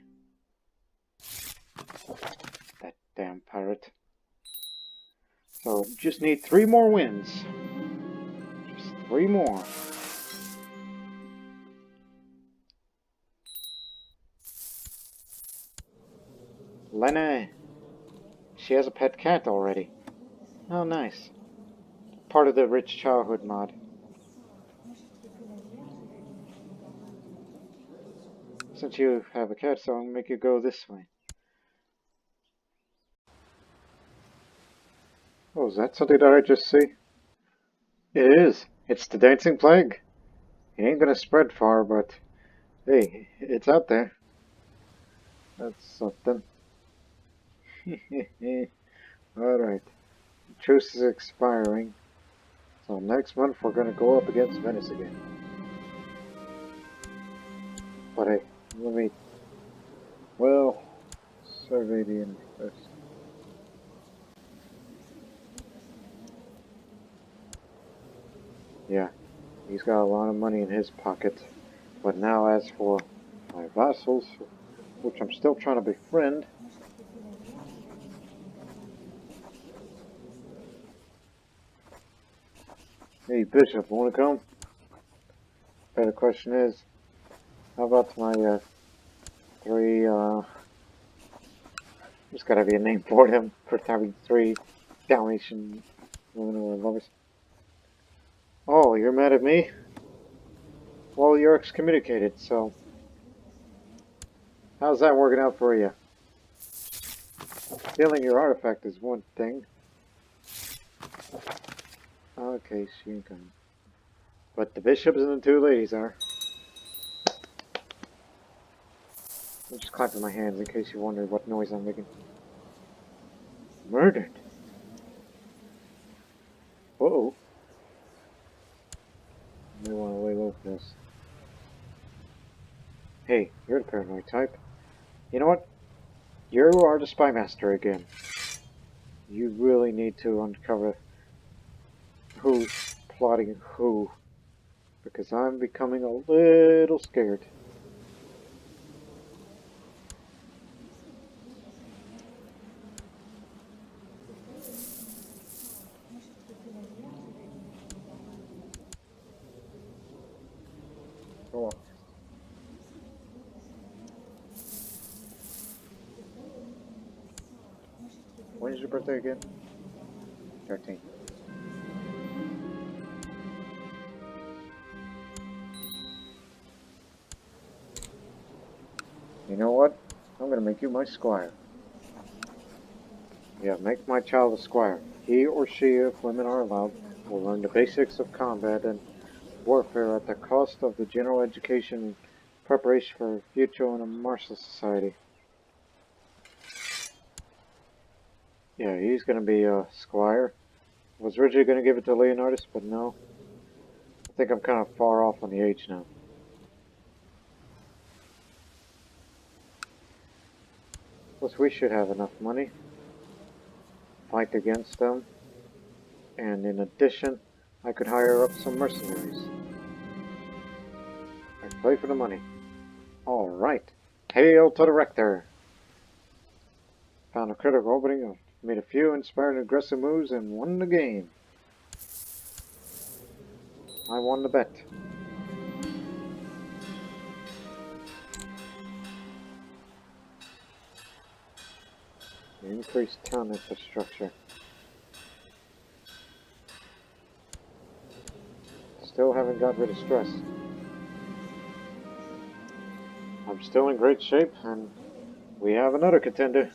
That damn pirate. So, just need 3 more wins. Just 3 more. Lena. She has a pet cat already. Oh, nice. Part of the rich childhood mod. Since you have a cat, so I'm gonna make you go this way. Oh, is that something that I just see? It is. It's the dancing plague. It ain't gonna spread far, but hey, it's out there. That's something. Alright. Truce is expiring. So next month we're gonna go up against Venice again. But hey, let me... Well, survey the enemy first. Yeah, he's got a lot of money in his pocket. But now as for my vassals, which I'm still trying to befriend... Hey, Bishop, wanna come? Better question is, how about my 3, there's gotta be a name for them, for having 3 Dalmatian women or lovers. Oh, you're mad at me? Well, you're excommunicated, so... How's that working out for you? Stealing your artifact is one thing. Okay, she ain't coming. But the bishops and the 2 ladies are. I'm just clapping my hands in case you wondered what noise I'm making. Murdered? Uh-oh. You may want to lay low for this. Hey, you're the paranoid type. You know what? You are the spy master again. You really need to uncover who's plotting who. Because I'm becoming a little scared. Go on. When is your birthday again? 13. You know what? I'm gonna make you my squire. Yeah, make my child a squire. He or she, if women are allowed, will learn the basics of combat and warfare at the cost of the general education and preparation for a future in a martial society. Yeah, he's gonna be a squire. I was originally gonna give it to Leonardus, but no. I think I'm kind of far off on the age now. Plus, we should have enough money. Fight against them. And in addition, I could hire up some mercenaries. I play for the money. Alright. Hail to the Rector! Found a critical opening, made a few inspired aggressive moves, and won the game. I won the bet. Increased town infrastructure. Still haven't got rid of stress. I'm still in great shape, and we have another contender.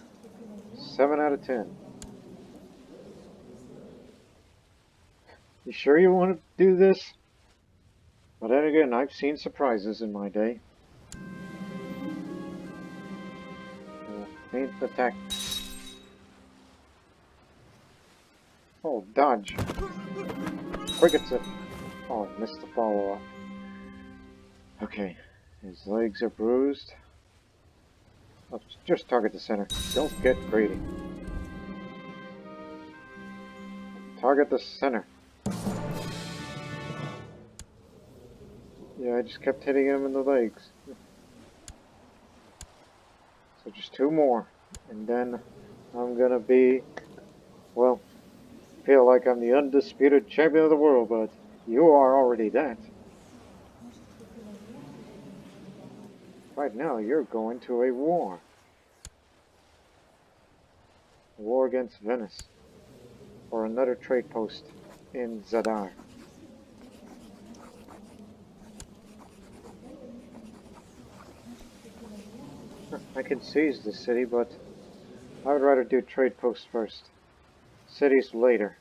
7 out of 10. You sure you want to do this? But then again, I've seen surprises in my day. Faint attack. Oh, dodge. Quick, it's a... Oh, I missed the follow-up. Okay, his legs are bruised. Oh, just target the center. Don't get greedy. Target the center. Yeah, I just kept hitting him in the legs. So just 2 more. And then I'm gonna be, well, feel like I'm the undisputed champion of the world, but you are already that. Right now, you're going to a war. A war against Venice. Or another trade post in Zadar. I can seize the city, but I would rather do trade posts first. Cities later.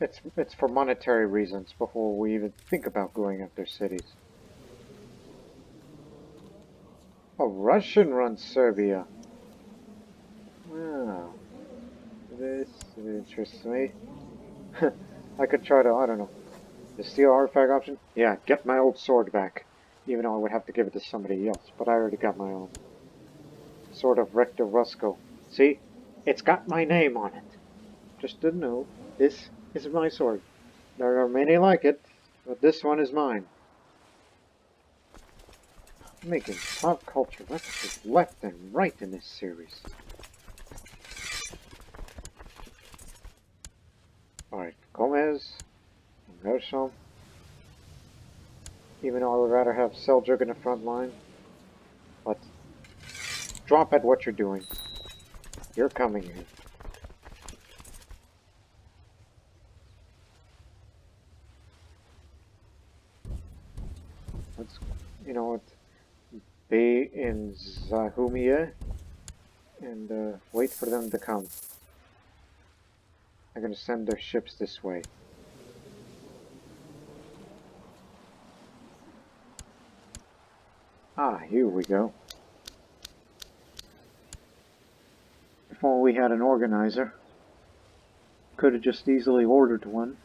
It's for monetary reasons before we even think about going after cities. A Russian runs Serbia. Wow. This interests me. I could try to, I don't know. The steel artifact option? Yeah, get my old sword back. Even though I would have to give it to somebody else, but I already got my own. Sword of Rector Rusco. See? It's got my name on it. Just to know, this is my sword. There are many like it, but this one is mine. I'm making pop culture references left and right in this series. Alright, Gomez, Gershom. Even though I would rather have Seljuk in the front line. But drop at what you're doing. You're coming here. Let's, you know what, be in Zahumia and wait for them to come. I'm gonna send their ships this way. Ah, here we go. If only we had an organizer. Could have just easily ordered one.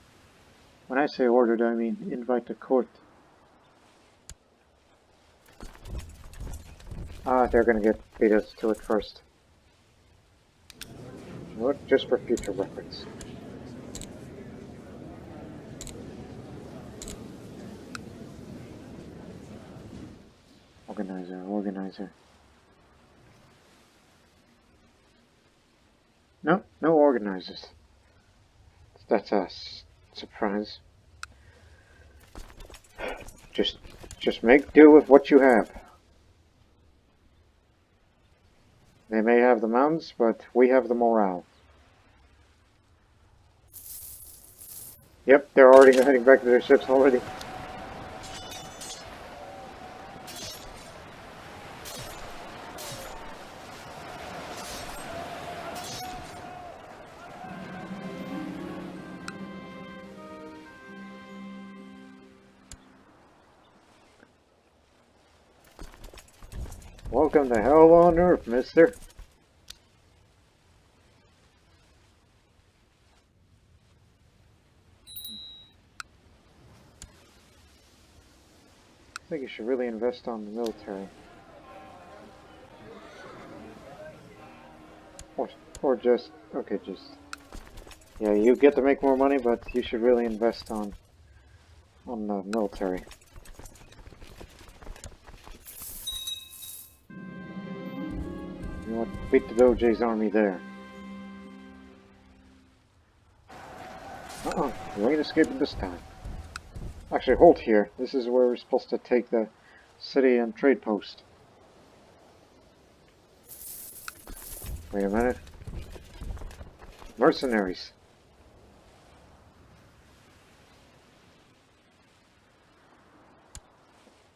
When I say ordered, I mean invite the court. Ah, they're gonna beat us to it first. What? Just for future reference. Organizer. No, no organizers. That's a surprise. Just make do with what you have. They may have the mountains, but we have the morale. Yep, they're already heading back to their ships already. Welcome to hell on earth, mister. I think you should really invest on the military. Or just, okay, yeah, you get to make more money, but you should really invest on the military. You want to beat the Doge's army there. You ain't escaping this time. Actually, hold here. This is where we're supposed to take the city and trade post. Wait a minute. Mercenaries.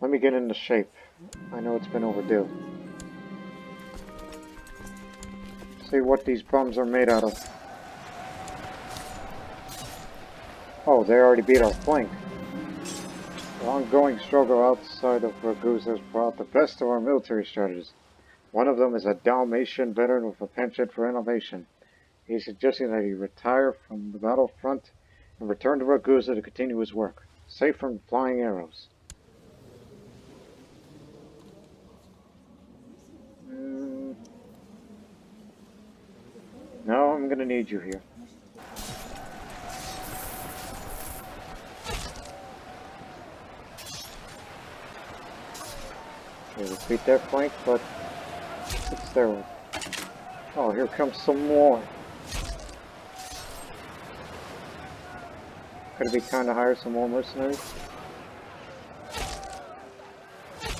Let me get into shape. I know it's been overdue. See what these bums are made out of. Oh, they already beat our flank. The ongoing struggle outside of Ragusa has brought the best of our military strategies. One of them is a Dalmatian veteran with a penchant for innovation. He's suggesting that he retire from the battlefront and return to Ragusa to continue his work, safe from flying arrows. No, I'm gonna need you here. defeat their flank, but it's their one. Oh, here comes some more. Could it be time to hire some more mercenaries?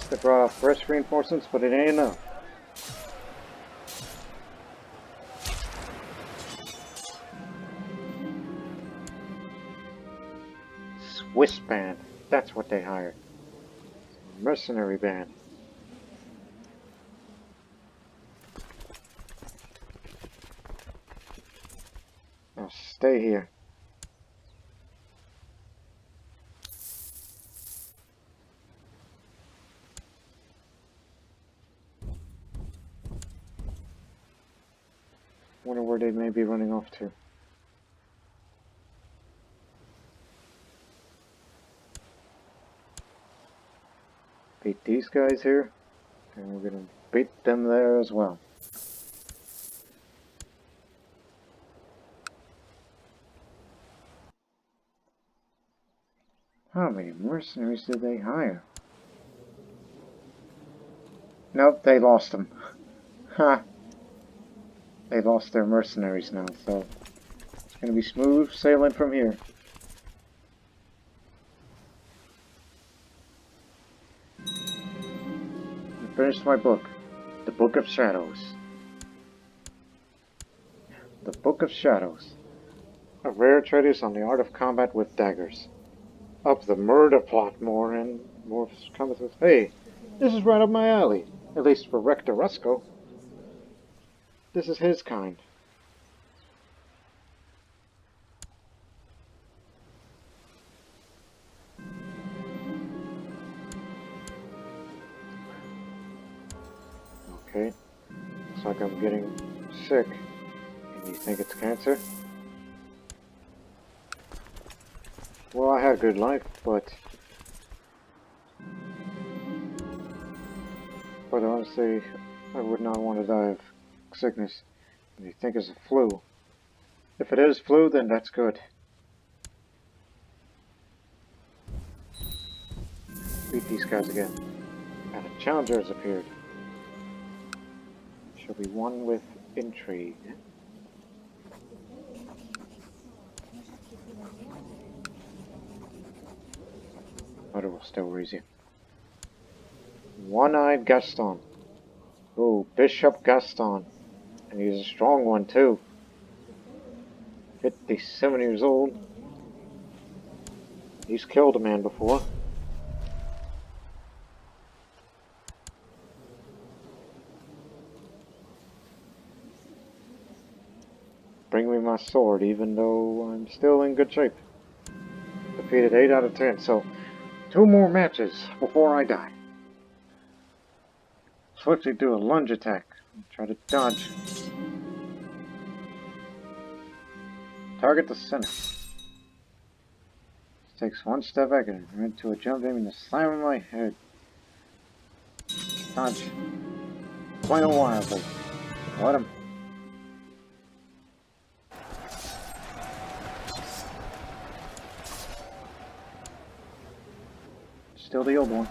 They brought out fresh reinforcements, but it ain't enough. Swiss band. That's what they hired. Mercenary band. Now stay here. Wonder where they may be running off to. Beat these guys here, and we're gonna beat them there as well. How many mercenaries did they hire? Nope, they lost them. Ha! They lost their mercenaries now, so it's gonna be smooth sailing from here. I finished my book, The Book of Shadows. The Book of Shadows. A rare treatise on the art of combat with daggers. Up the murder plot more and more combat with. Hey, this is right up my alley. At least for Rector Rusco. This is his kind. Okay. Looks like I'm getting sick. And you think it's cancer? Well, I had a good life, but honestly, I would not want to die of sickness. And you think it's a flu. If it is flu, then that's good. Beat these guys again. And a challenger has appeared. Shall be won with intrigue. But it will still raise you. One-eyed Gaston. Oh, Bishop Gaston. And he's a strong one too. 57 years old. He's killed a man before. Bring me my sword, even though I'm still in good shape. Defeated 8 out of 10, so 2 more matches before I die. Swiftly do a lunge attack. Try to dodge. Target the center. Takes 1 step back and run to a jump aiming to slam in my head. Dodge. Final wildly. Let him. Still the old one.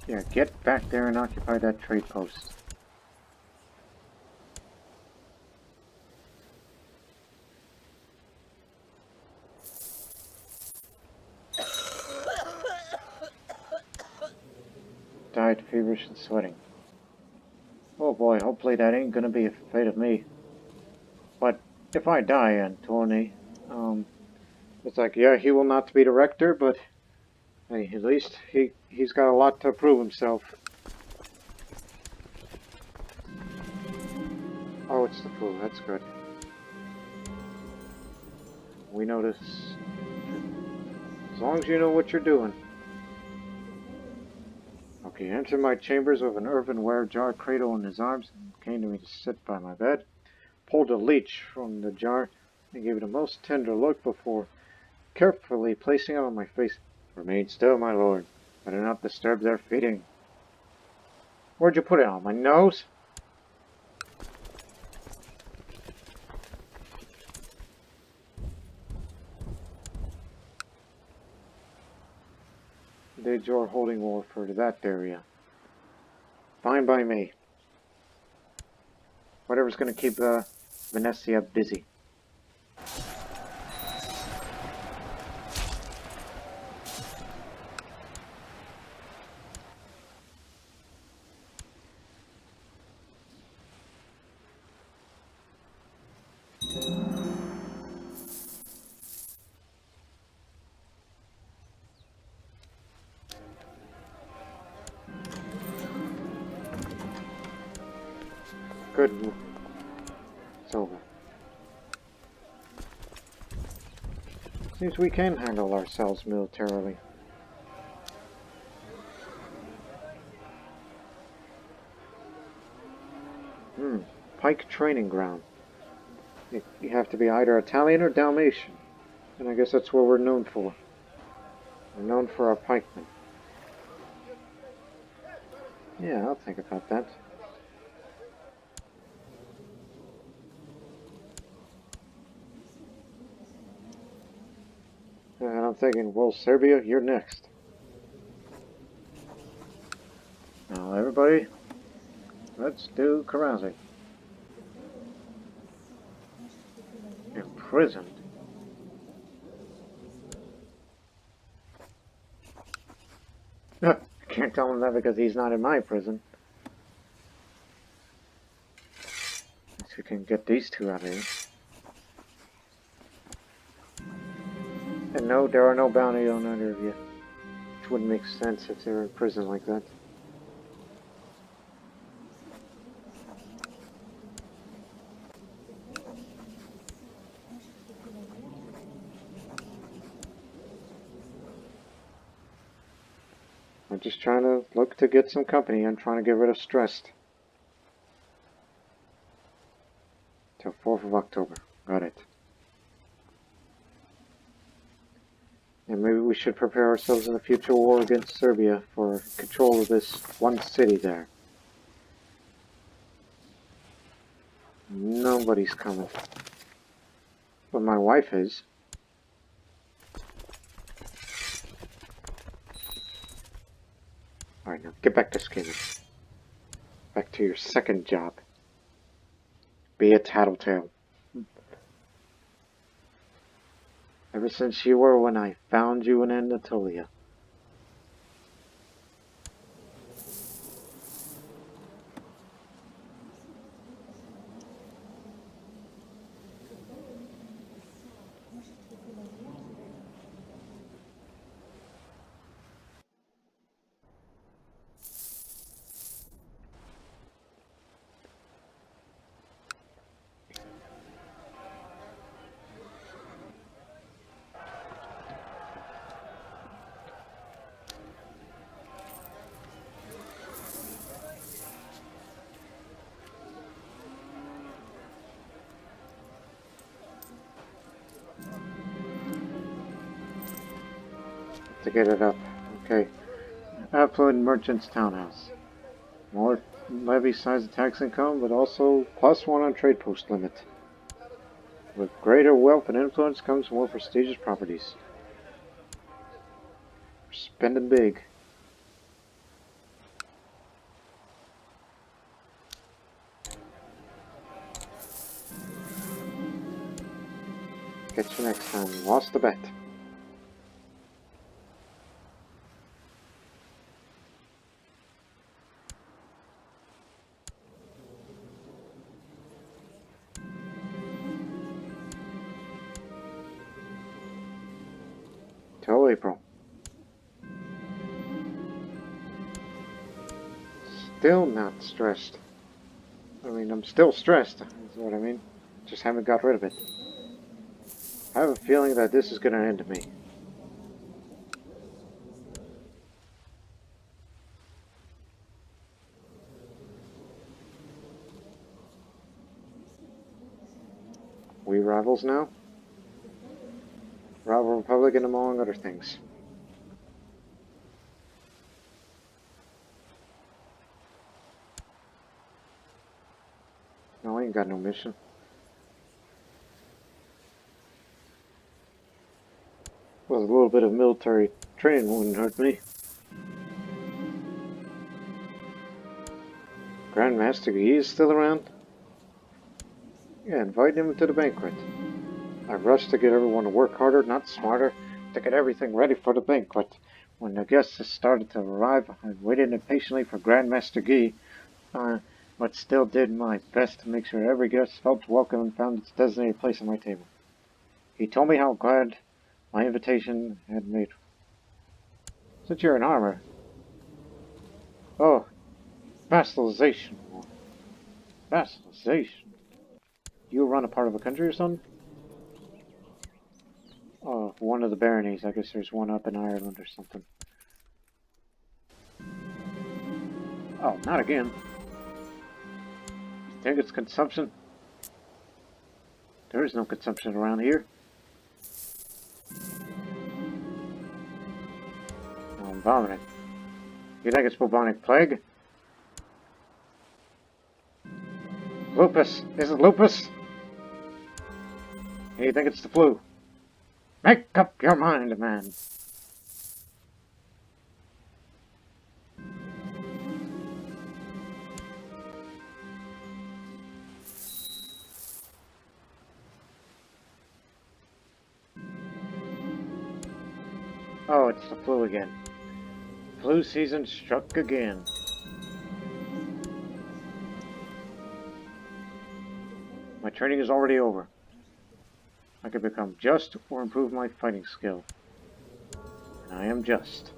Yeah, get back there and occupy that trade post. Died feverish and sweating. Oh boy, hopefully that ain't gonna be a fate of me. But if I die, Antoni, it's like, yeah, he will not be the rector, but hey, at least he's got a lot to prove himself. Oh, it's the fool. That's good. We know this. As long as you know what you're doing. Okay, enter my chambers with an earthenware jar cradle in his arms and came to me to sit by my bed. Pulled a leech from the jar and gave it a most tender look before carefully placing it on my face. Remain still, my lord. Better not disturb their feeding. Where'd you put it on? My nose? de jure holding war for that area. Fine by me. Whatever's going to keep Venetia busy. Good. It's over. Seems we can handle ourselves militarily. Pike training ground. You have to be either Italian or Dalmatian. And I guess that's what we're known for. We're known for our pikemen. Yeah, I'll think about that. And I'm thinking, well, Serbia, you're next. Now, everybody, let's do carousing. Imprisoned? I can't tell him that because he's not in my prison. Let's see if we can get these two out of here. And no, there are no bounty on either of you. Which wouldn't make sense if they were in prison like that. I'm just trying to look to get some company. I'm trying to get rid of stress. Till 4th of October. Got it. And maybe we should prepare ourselves in the future war against Serbia for control of this one city there. Nobody's coming. But my wife is. Alright, now get back to scheming. Back to your second job. Be a tattletale. Ever since you were when I found you in Anatolia. To get it up. Okay. Affluent Merchant's Townhouse. More levy size of tax income, but also +1 on trade post limit. With greater wealth and influence comes more prestigious properties. We're spending big. Catch you next time. Lost the bet. Till April. Still not stressed. I mean, I'm still stressed, is what I mean. Just haven't got rid of it. I have a feeling that this is going to end me. We rivals now? Rival Republican among other things. No, I ain't got no mission. Well, a little bit of military training wouldn't hurt me. Grandmaster Guy is still around? Yeah, invite him to the banquet. I rushed to get everyone to work harder, not smarter, to get everything ready for the banquet. When the guests started to arrive, I waited impatiently for Grandmaster Guy, but still did my best to make sure every guest felt welcome and found its designated place on my table. He told me how glad my invitation had made. Since you're in armor. Oh, vassalization. Vassalization. You run a part of a country or something? Oh, one of the baronies. I guess there's one up in Ireland or something. Oh, not again. You think it's consumption? There is no consumption around here. Oh, I'm vomiting. You think it's bubonic plague? Lupus! Is it lupus? You think it's the flu? Make up your mind, man. Oh, it's the flu again. Flu season struck again. My training is already over. I could become just or improve my fighting skill. And I am just.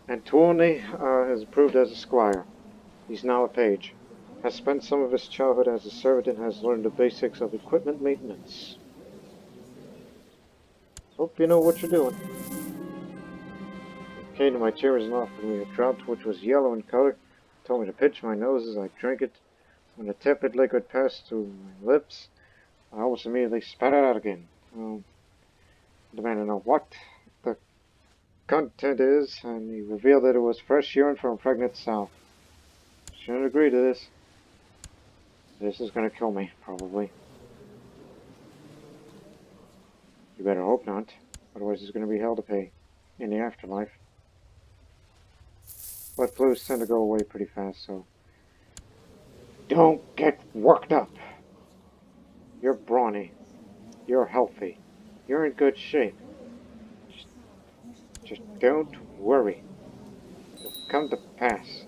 Antoni has proved as a squire. He's now a page. Has spent some of his childhood as a servant and has learned the basics of equipment maintenance. Hope you know what you're doing. He came to my chambers and offered me a draught which was yellow in color. Told me to pinch my nose as I drank it. When the tepid liquid passed through my lips, I almost immediately spat it out again. Demanded to know what the content is, and he revealed that it was fresh urine from a pregnant sow. Shouldn't agree to this. This is gonna kill me, probably. You better hope not, otherwise there's gonna be hell to pay in the afterlife. But flus tend to go away pretty fast, so don't get worked up. You're brawny. You're healthy. You're in good shape. Just don't worry. It'll come to pass.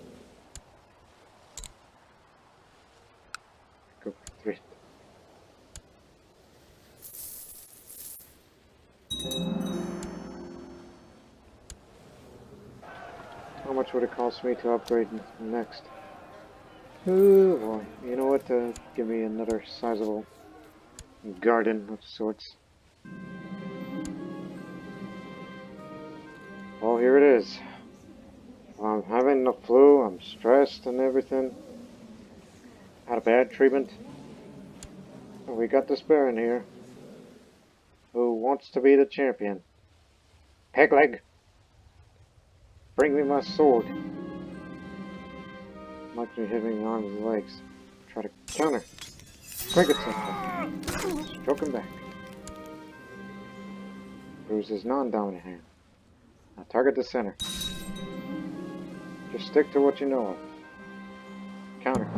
Go for thrift. How much would it cost me to upgrade next? Oh boy. You know what? Give me another sizable garden of sorts. Well, here it is. I'm having the flu, I'm stressed and everything. Had a bad treatment. And we got this baron here, who wants to be the champion. Pegleg! Bring me my sword. Like me hitting the arms and legs. Try to counter. Cricket something. Stroke him back. Bruise his non-dominant hand. Now target the center. Just stick to what you know of. Counter.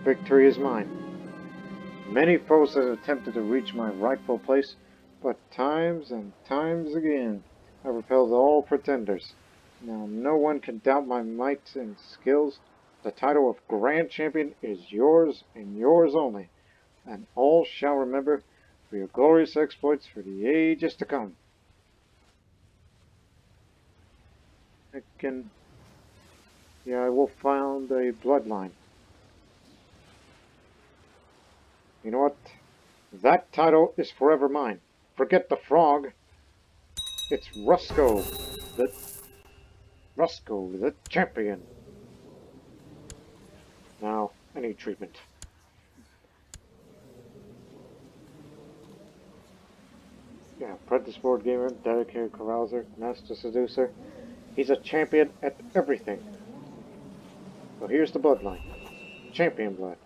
Victory is mine. Many foes have attempted to reach my rightful place, but times and times again I repelled all pretenders. Now no one can doubt my might and skills. The title of Grand Champion is yours and yours only, and all shall remember for your glorious exploits for the ages to come. I will found a bloodline. You know what? That title is forever mine. Forget the frog. It's Rusco, the champion. Now, I need treatment. Yeah, apprentice board gamer, dedicated carouser, master seducer. He's a champion at everything. So here's the bloodline. Champion blood.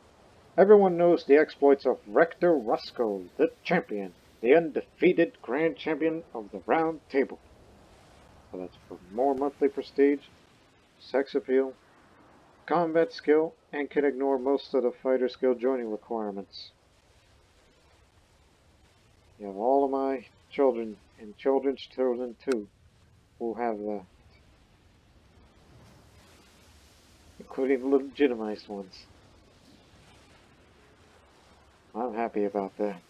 Everyone knows the exploits of Rector Rusco, the champion, the undefeated grand champion of the Round Table. So that's for more monthly prestige, sex appeal, combat skill and can ignore most of the fighter skill joining requirements. You have all of my children and children's children too who have that, including the legitimized ones. I'm happy about that.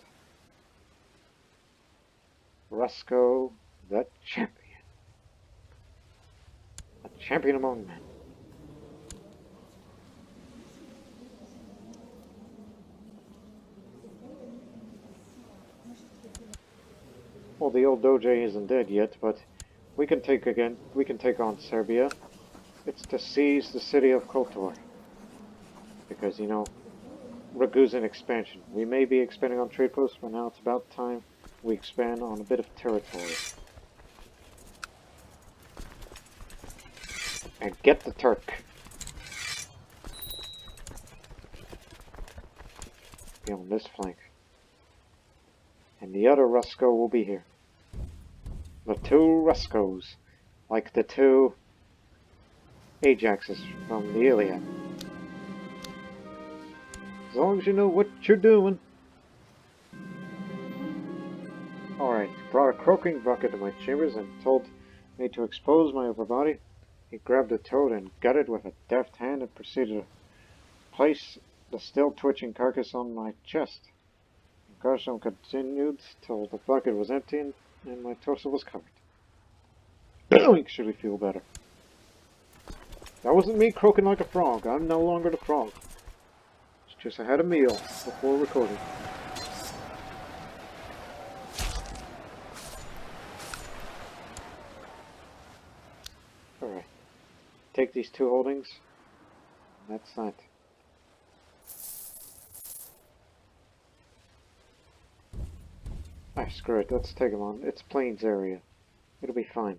Rusco, the champion. A champion among men. Well, the old Doge isn't dead yet, but we can take on Serbia. It's to seize the city of Kotor. Because, you know, Ragusan expansion. We may be expanding on trade posts, but now it's about time we expand on a bit of territory. And get the Turk. Be on this flank. And the other Rusco will be here. The two Ruscos. Like the two Ajaxes from the Iliad. As long as you know what you're doing. Alright, brought a croaking bucket to my chambers and told me to expose my upper body. He grabbed a toad and gutted with a deft hand and proceeded to place the still twitching carcass on my chest. The caution continued till the bucket was empty and my torso was covered. Should we feel better? That wasn't me croaking like a frog. I'm no longer the frog. It's just I had a meal before recording. Alright. Take these two holdings. That's that. Ah, screw it. Let's take them on. It's plains area. It'll be fine.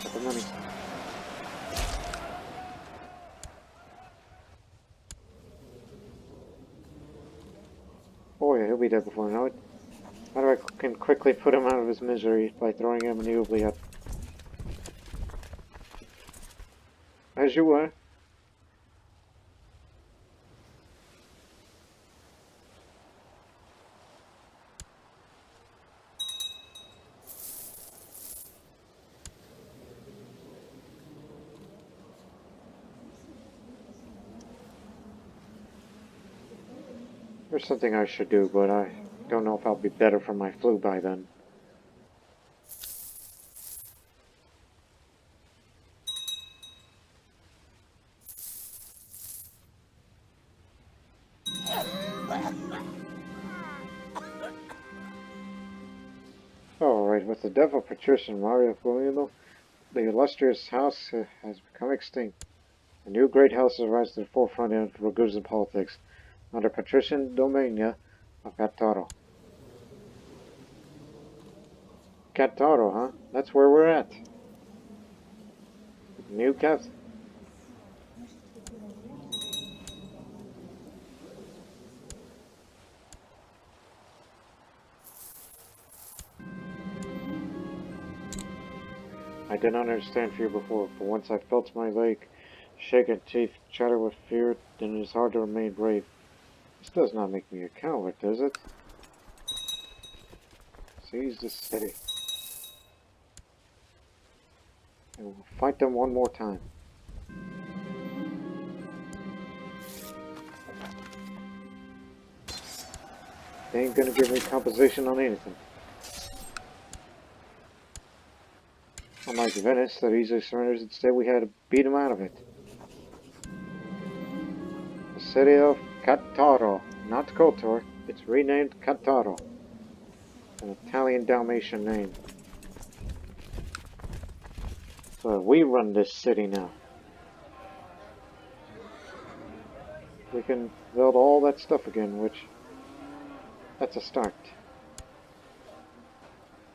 Got the money. Oh yeah, he'll be dead before I know it. How do I can quickly put him out of his misery by throwing him an oubliette? As you were. There's something I should do, but I don't know if I'll be better from my flu by then. Alright, with the death of Patrician Mario Guglielmo, the illustrious house has become extinct. A new great house has risen to the forefront in Ragusan politics, under Patrician Domania of Cattaro. Cattaro, huh? That's where we're at. New cat. I did not understand fear before, but once I felt my leg shake and teeth chatter with fear, then it is hard to remain brave. This does not make me a coward, does it? Seize the city. And we'll fight them one more time. They ain't gonna give me composition on anything. Unlike Venice, that easily surrenders, instead we had to beat them out of it. The city of Cattaro, not Kotor, it's renamed Cattaro. An Italian Dalmatian name. So we run this city now. We can build all that stuff again, which, that's a start.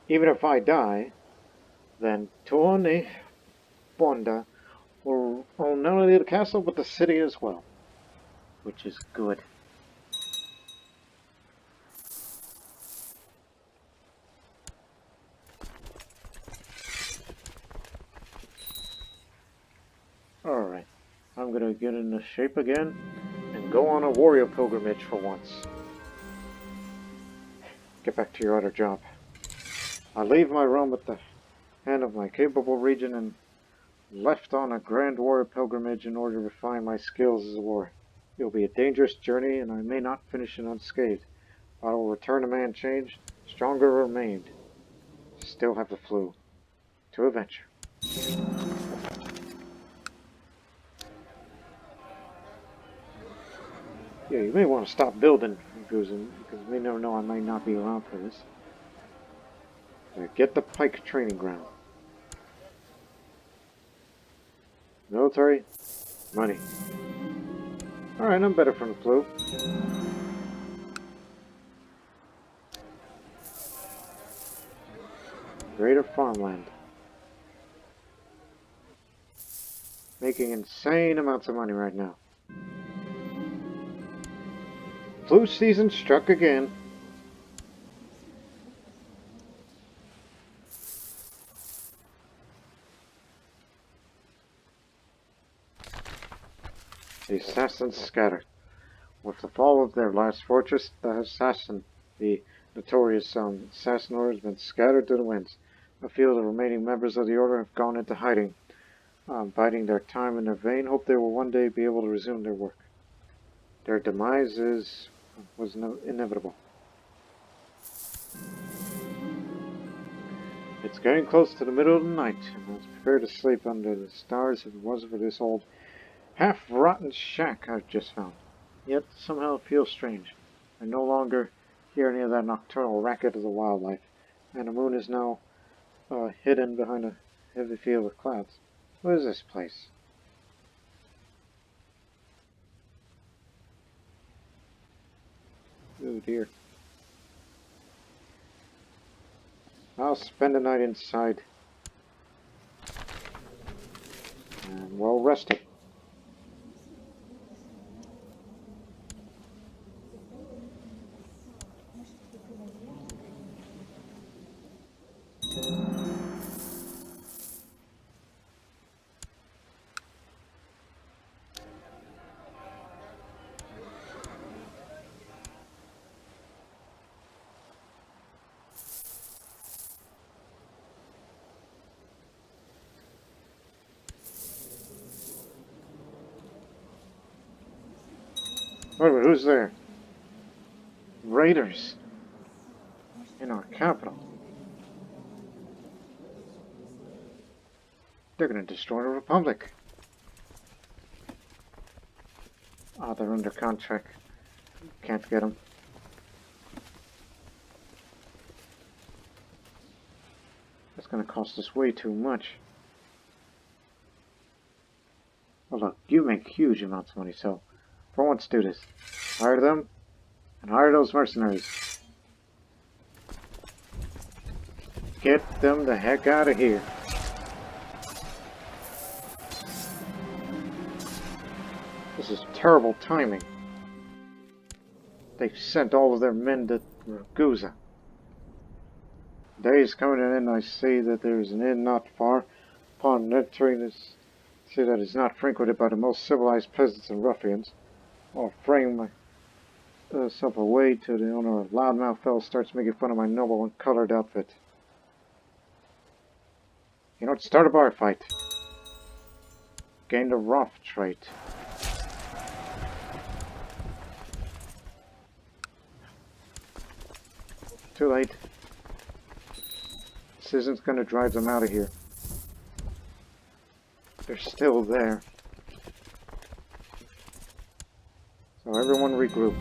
Even if I die, then Tuone Bonda will own not only the castle, but the city as well. Which is good. better get into shape again and go on a warrior pilgrimage for once. Get back to your other job. I leave my realm with the hand of my capable regent and left on a grand warrior pilgrimage in order to refine my skills as a warrior. It will be a dangerous journey, and I may not finish it unscathed. I will return a man changed, stronger remained. Still have the flu. To adventure. Yeah, you may want to stop building, Ragusa, because we never know, I might not be around for this. Get the Pike training ground. Military, money. Alright, I'm better from the flu. Greater farmland. Making insane amounts of money right now. Flu season struck again. The assassins scattered. With the fall of their last fortress, the notorious assassin order has been scattered to the winds. I feel the remaining members of the order have gone into hiding, biding their time in their vain hope they will one day be able to resume their work. Their demise was inevitable. It's getting close to the middle of the night, and I was prepared to sleep under the stars if it wasn't for this old half-rotten shack I've just found. Yet somehow it feels strange. I no longer hear any of that nocturnal racket of the wildlife, and the moon is now hidden behind a heavy field of clouds. What is this place? Oh dear. I'll spend the night inside. And well rested. Wait a minute, who's there? Raiders in our capital. They're going to destroy the Republic. Ah, they're under contract. Can't get them. That's going to cost us way too much. Well, look, you make huge amounts of money, so for once do this. Hire them, and hire those mercenaries. Get them the heck out of here. This is terrible timing. They've sent all of their men to Ragusa. Day is coming in, I see that there is an inn not far. Upon entering this, see that it's not frequented by the most civilized peasants and ruffians. I'll frame myself away to the owner. A loudmouth fellow starts making fun of my noble and colored outfit. You know what? Start a bar fight. Gain the Roth trait. Too late. This isn't going to drive them out of here. They're still there. So everyone regroup.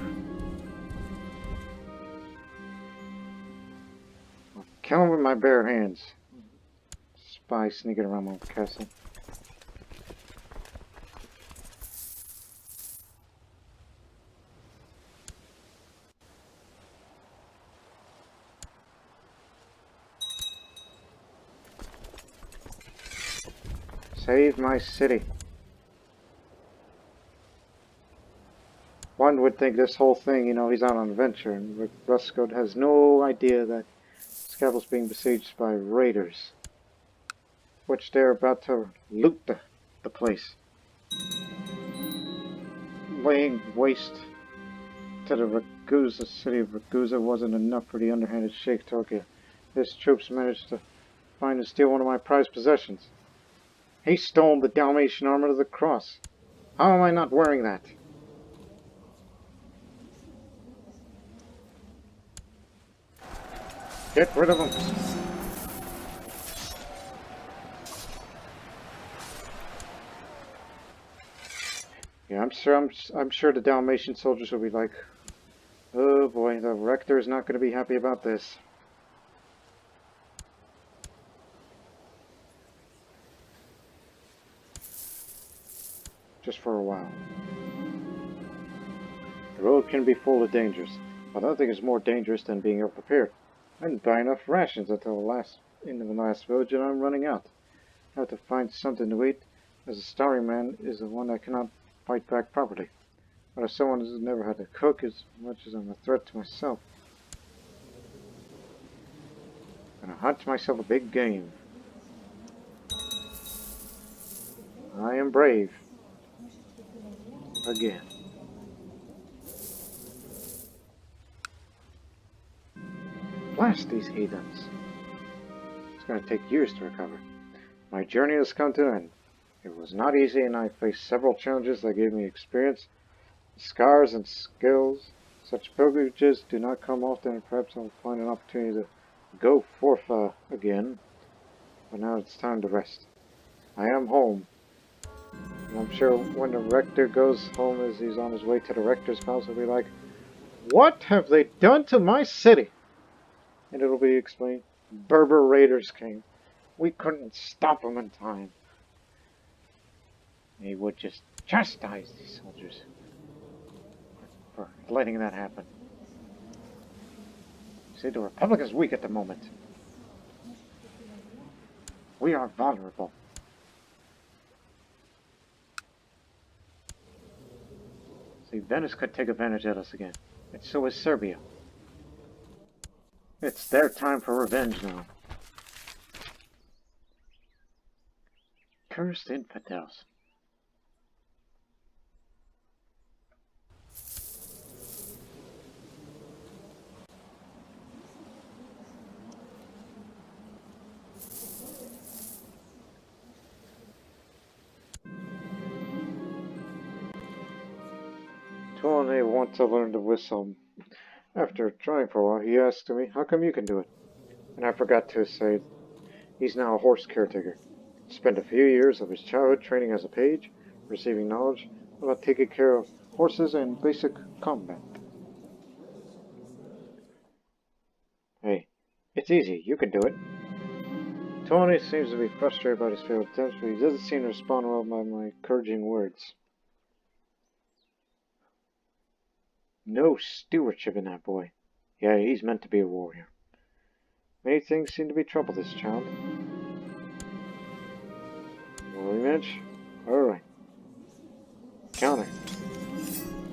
I'll kill them with my bare hands. Spy sneaking around my castle. Save my city. One would think this whole thing, you know, he's out on an adventure, and Rusco has no idea that his capital's being besieged by raiders, which they're about to loot the place. laying waste to the Ragusa city of Ragusa wasn't enough for the underhanded Sheikh Turkey. His troops managed to find and steal one of my prized possessions. He stole the Dalmatian armor of the cross. How am I not wearing that? Get rid of him. Yeah, I'm sure the Dalmatian soldiers will be like, oh boy, the Rector is not going to be happy about this. Just for a while. The road can be full of dangers, but nothing is more dangerous than being ill-prepared. I didn't buy enough rations until the last village, and I'm running out. I have to find something to eat, as a starving man is the one that cannot fight back properly. But as someone who's never had to cook as much as I'm a threat to myself, I'm gonna hunt myself a big game. I am brave. Again. Blast these heathens. It's gonna take years to recover. My journey has come to an end. It was not easy, and I faced several challenges that gave me experience, scars, and skills. Such pilgrimages do not come often, and perhaps I'll find an opportunity to go forth again. But now it's time to rest. I am home. And I'm sure when the Rector goes home as he's on his way to the Rector's house, he'll be like, what have they done to my city? And it'll be explained, Berber raiders came. We couldn't stop them in time. He would just chastise these soldiers for letting that happen. See, the Republic is weak at the moment. We are vulnerable. See, Venice could take advantage of us again. And so is Serbia. It's their time for revenge now. Cursed infidels. Tony wants to learn to whistle. After trying for a while, he asked me, how come you can do it? And I forgot to say, he's now a horse caretaker. Spent a few years of his childhood training as a page, receiving knowledge about taking care of horses and basic combat. Hey, it's easy, you can do it. Tony seems to be frustrated by his failed attempts, but he doesn't seem to respond well by my encouraging words. No stewardship in that boy. Yeah, he's meant to be a warrior. Many things seem to be trouble, this child. Rematch? Alright. Counter.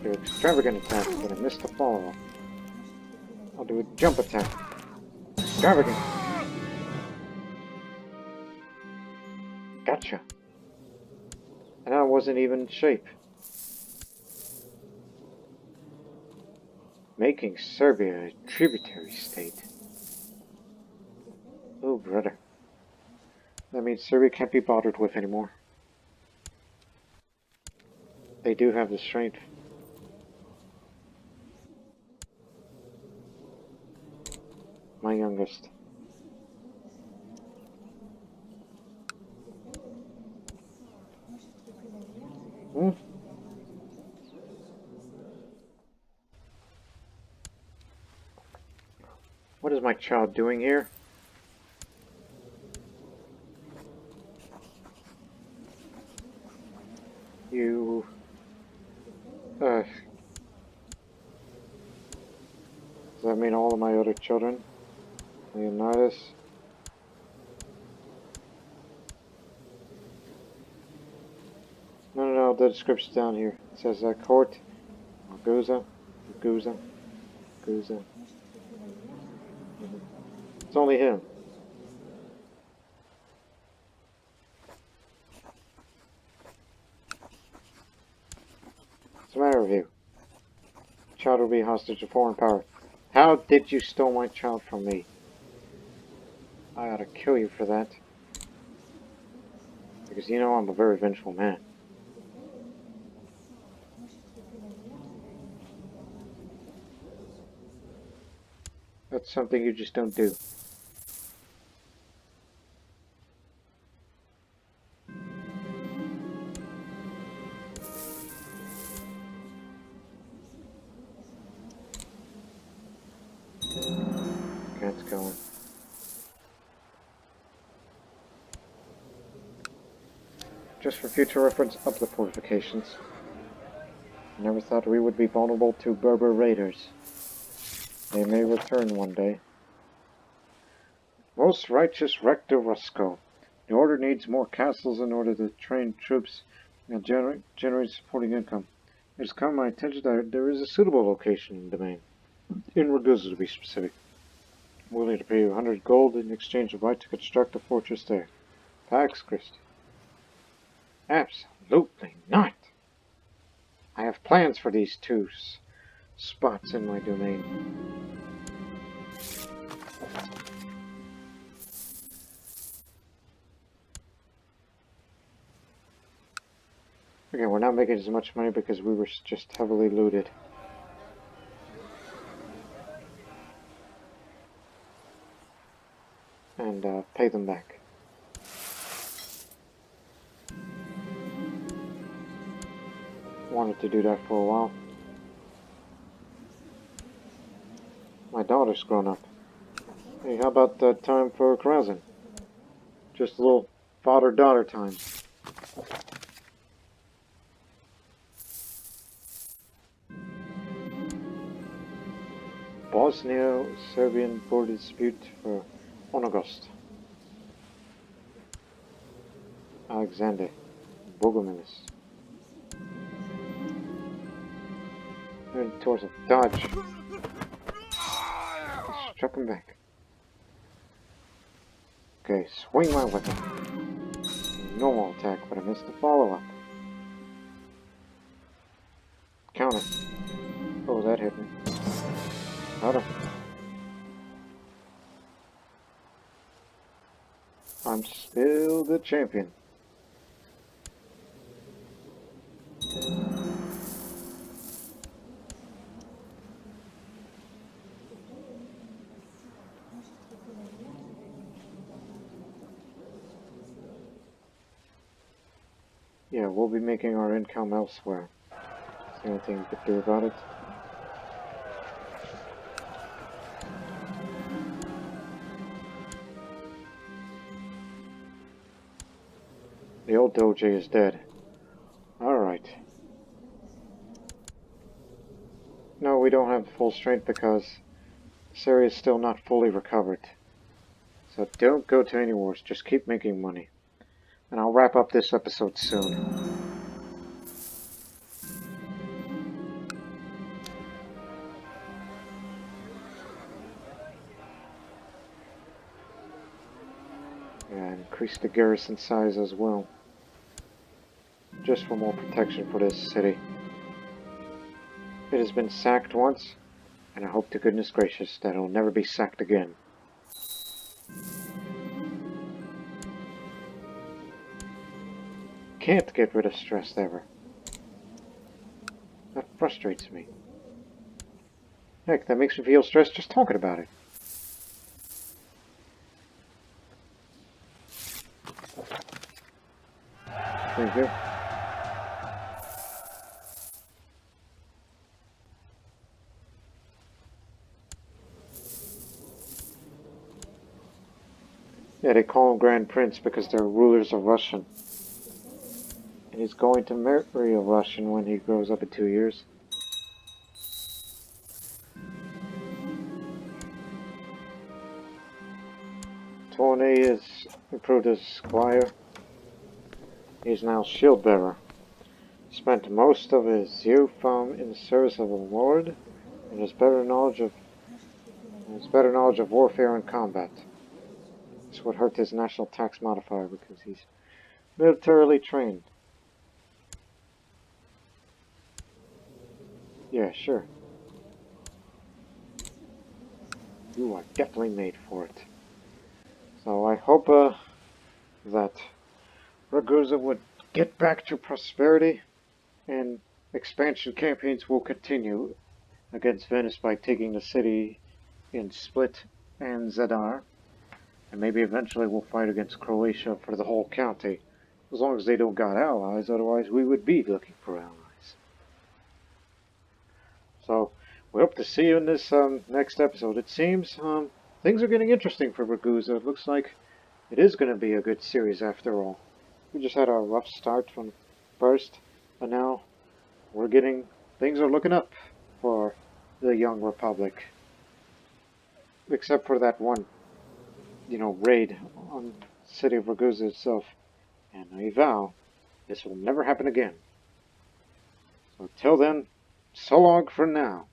Do extravagant attack, but I missed the follow-up. I'll do a jump attack. Extravagant. Gotcha. And I wasn't even in shape. Making Serbia a tributary state. Oh, brother. That means Serbia can't be bothered with anymore. They do have the strength. My youngest. Hmm? What is my child doing here? You... Does that mean all of my other children? Leonidas? No, the description's down here. It says court, Ragusa. It's only him. the matter with you? Child will be hostage to foreign power. How did you steal my child from me? I ought to kill you for that. Because you know I'm a very vengeful man. That's something you just don't do. Can't go in. Just for future reference, up the fortifications. I never thought we would be vulnerable to Berber raiders. They may return one day. Most righteous Rector Rusco. The order needs more castles in order to train troops and generate supporting income. It has come to my attention that there is a suitable location in the domain. In Ragusa, to be specific. I'm willing to pay you 100 gold in exchange of right to construct a fortress there. Pax Christi. Absolutely not. I have plans for these two spots in my domain. Again, we're not making as much money because we were just heavily looted. And pay them back. Wanted to do that for a while. My daughter's grown up. Hey, how about time for carousing? Just a little father-daughter time. Bosnia-Serbian border dispute for Onogost. Alexander. Bogomilis. Towards a dodge. Struck him back. Okay, swing my weapon. Normal attack, but I missed the follow-up. Counter. Oh, that hit me. Got him. I'm still the champion. Yeah, we'll be making our income elsewhere. Is there anything we could do about it? The old Doge is dead. Alright. No, we don't have full strength because Syria is still not fully recovered. So don't go to any wars, just keep making money. And I'll wrap up this episode soon. Yeah, increase the garrison size as well. Just for more protection for this city. It has been sacked once, and I hope to goodness gracious that it'll never be sacked again. Can't get rid of stress ever. That frustrates me. Heck, that makes me feel stressed just talking about it. Thank you. Yeah, they call him Grand Prince because their rulers are Russian. And he's going to marry a Russian when he grows up in 2 years. Tony is improved as squire. He is now shield bearer. Spent most of his youth in the service of the Lord, and has better knowledge of warfare and combat. This would hurt his national tax modifier because he's militarily trained. Yeah, sure. You are definitely made for it. So I hope that Ragusa would get back to prosperity, and expansion campaigns will continue against Venice by taking the city in Split and Zadar, and maybe eventually we'll fight against Croatia for the whole county, as long as they don't got allies, otherwise we would be looking for allies. So, we hope to see you in this next episode. It seems things are getting interesting for Ragusa. It looks like it is going to be a good series after all. We just had a rough start from first, but now things are looking up for the young Republic. Except for that one, raid on the city of Ragusa itself. And I vow this will never happen again. So till then, so long for now.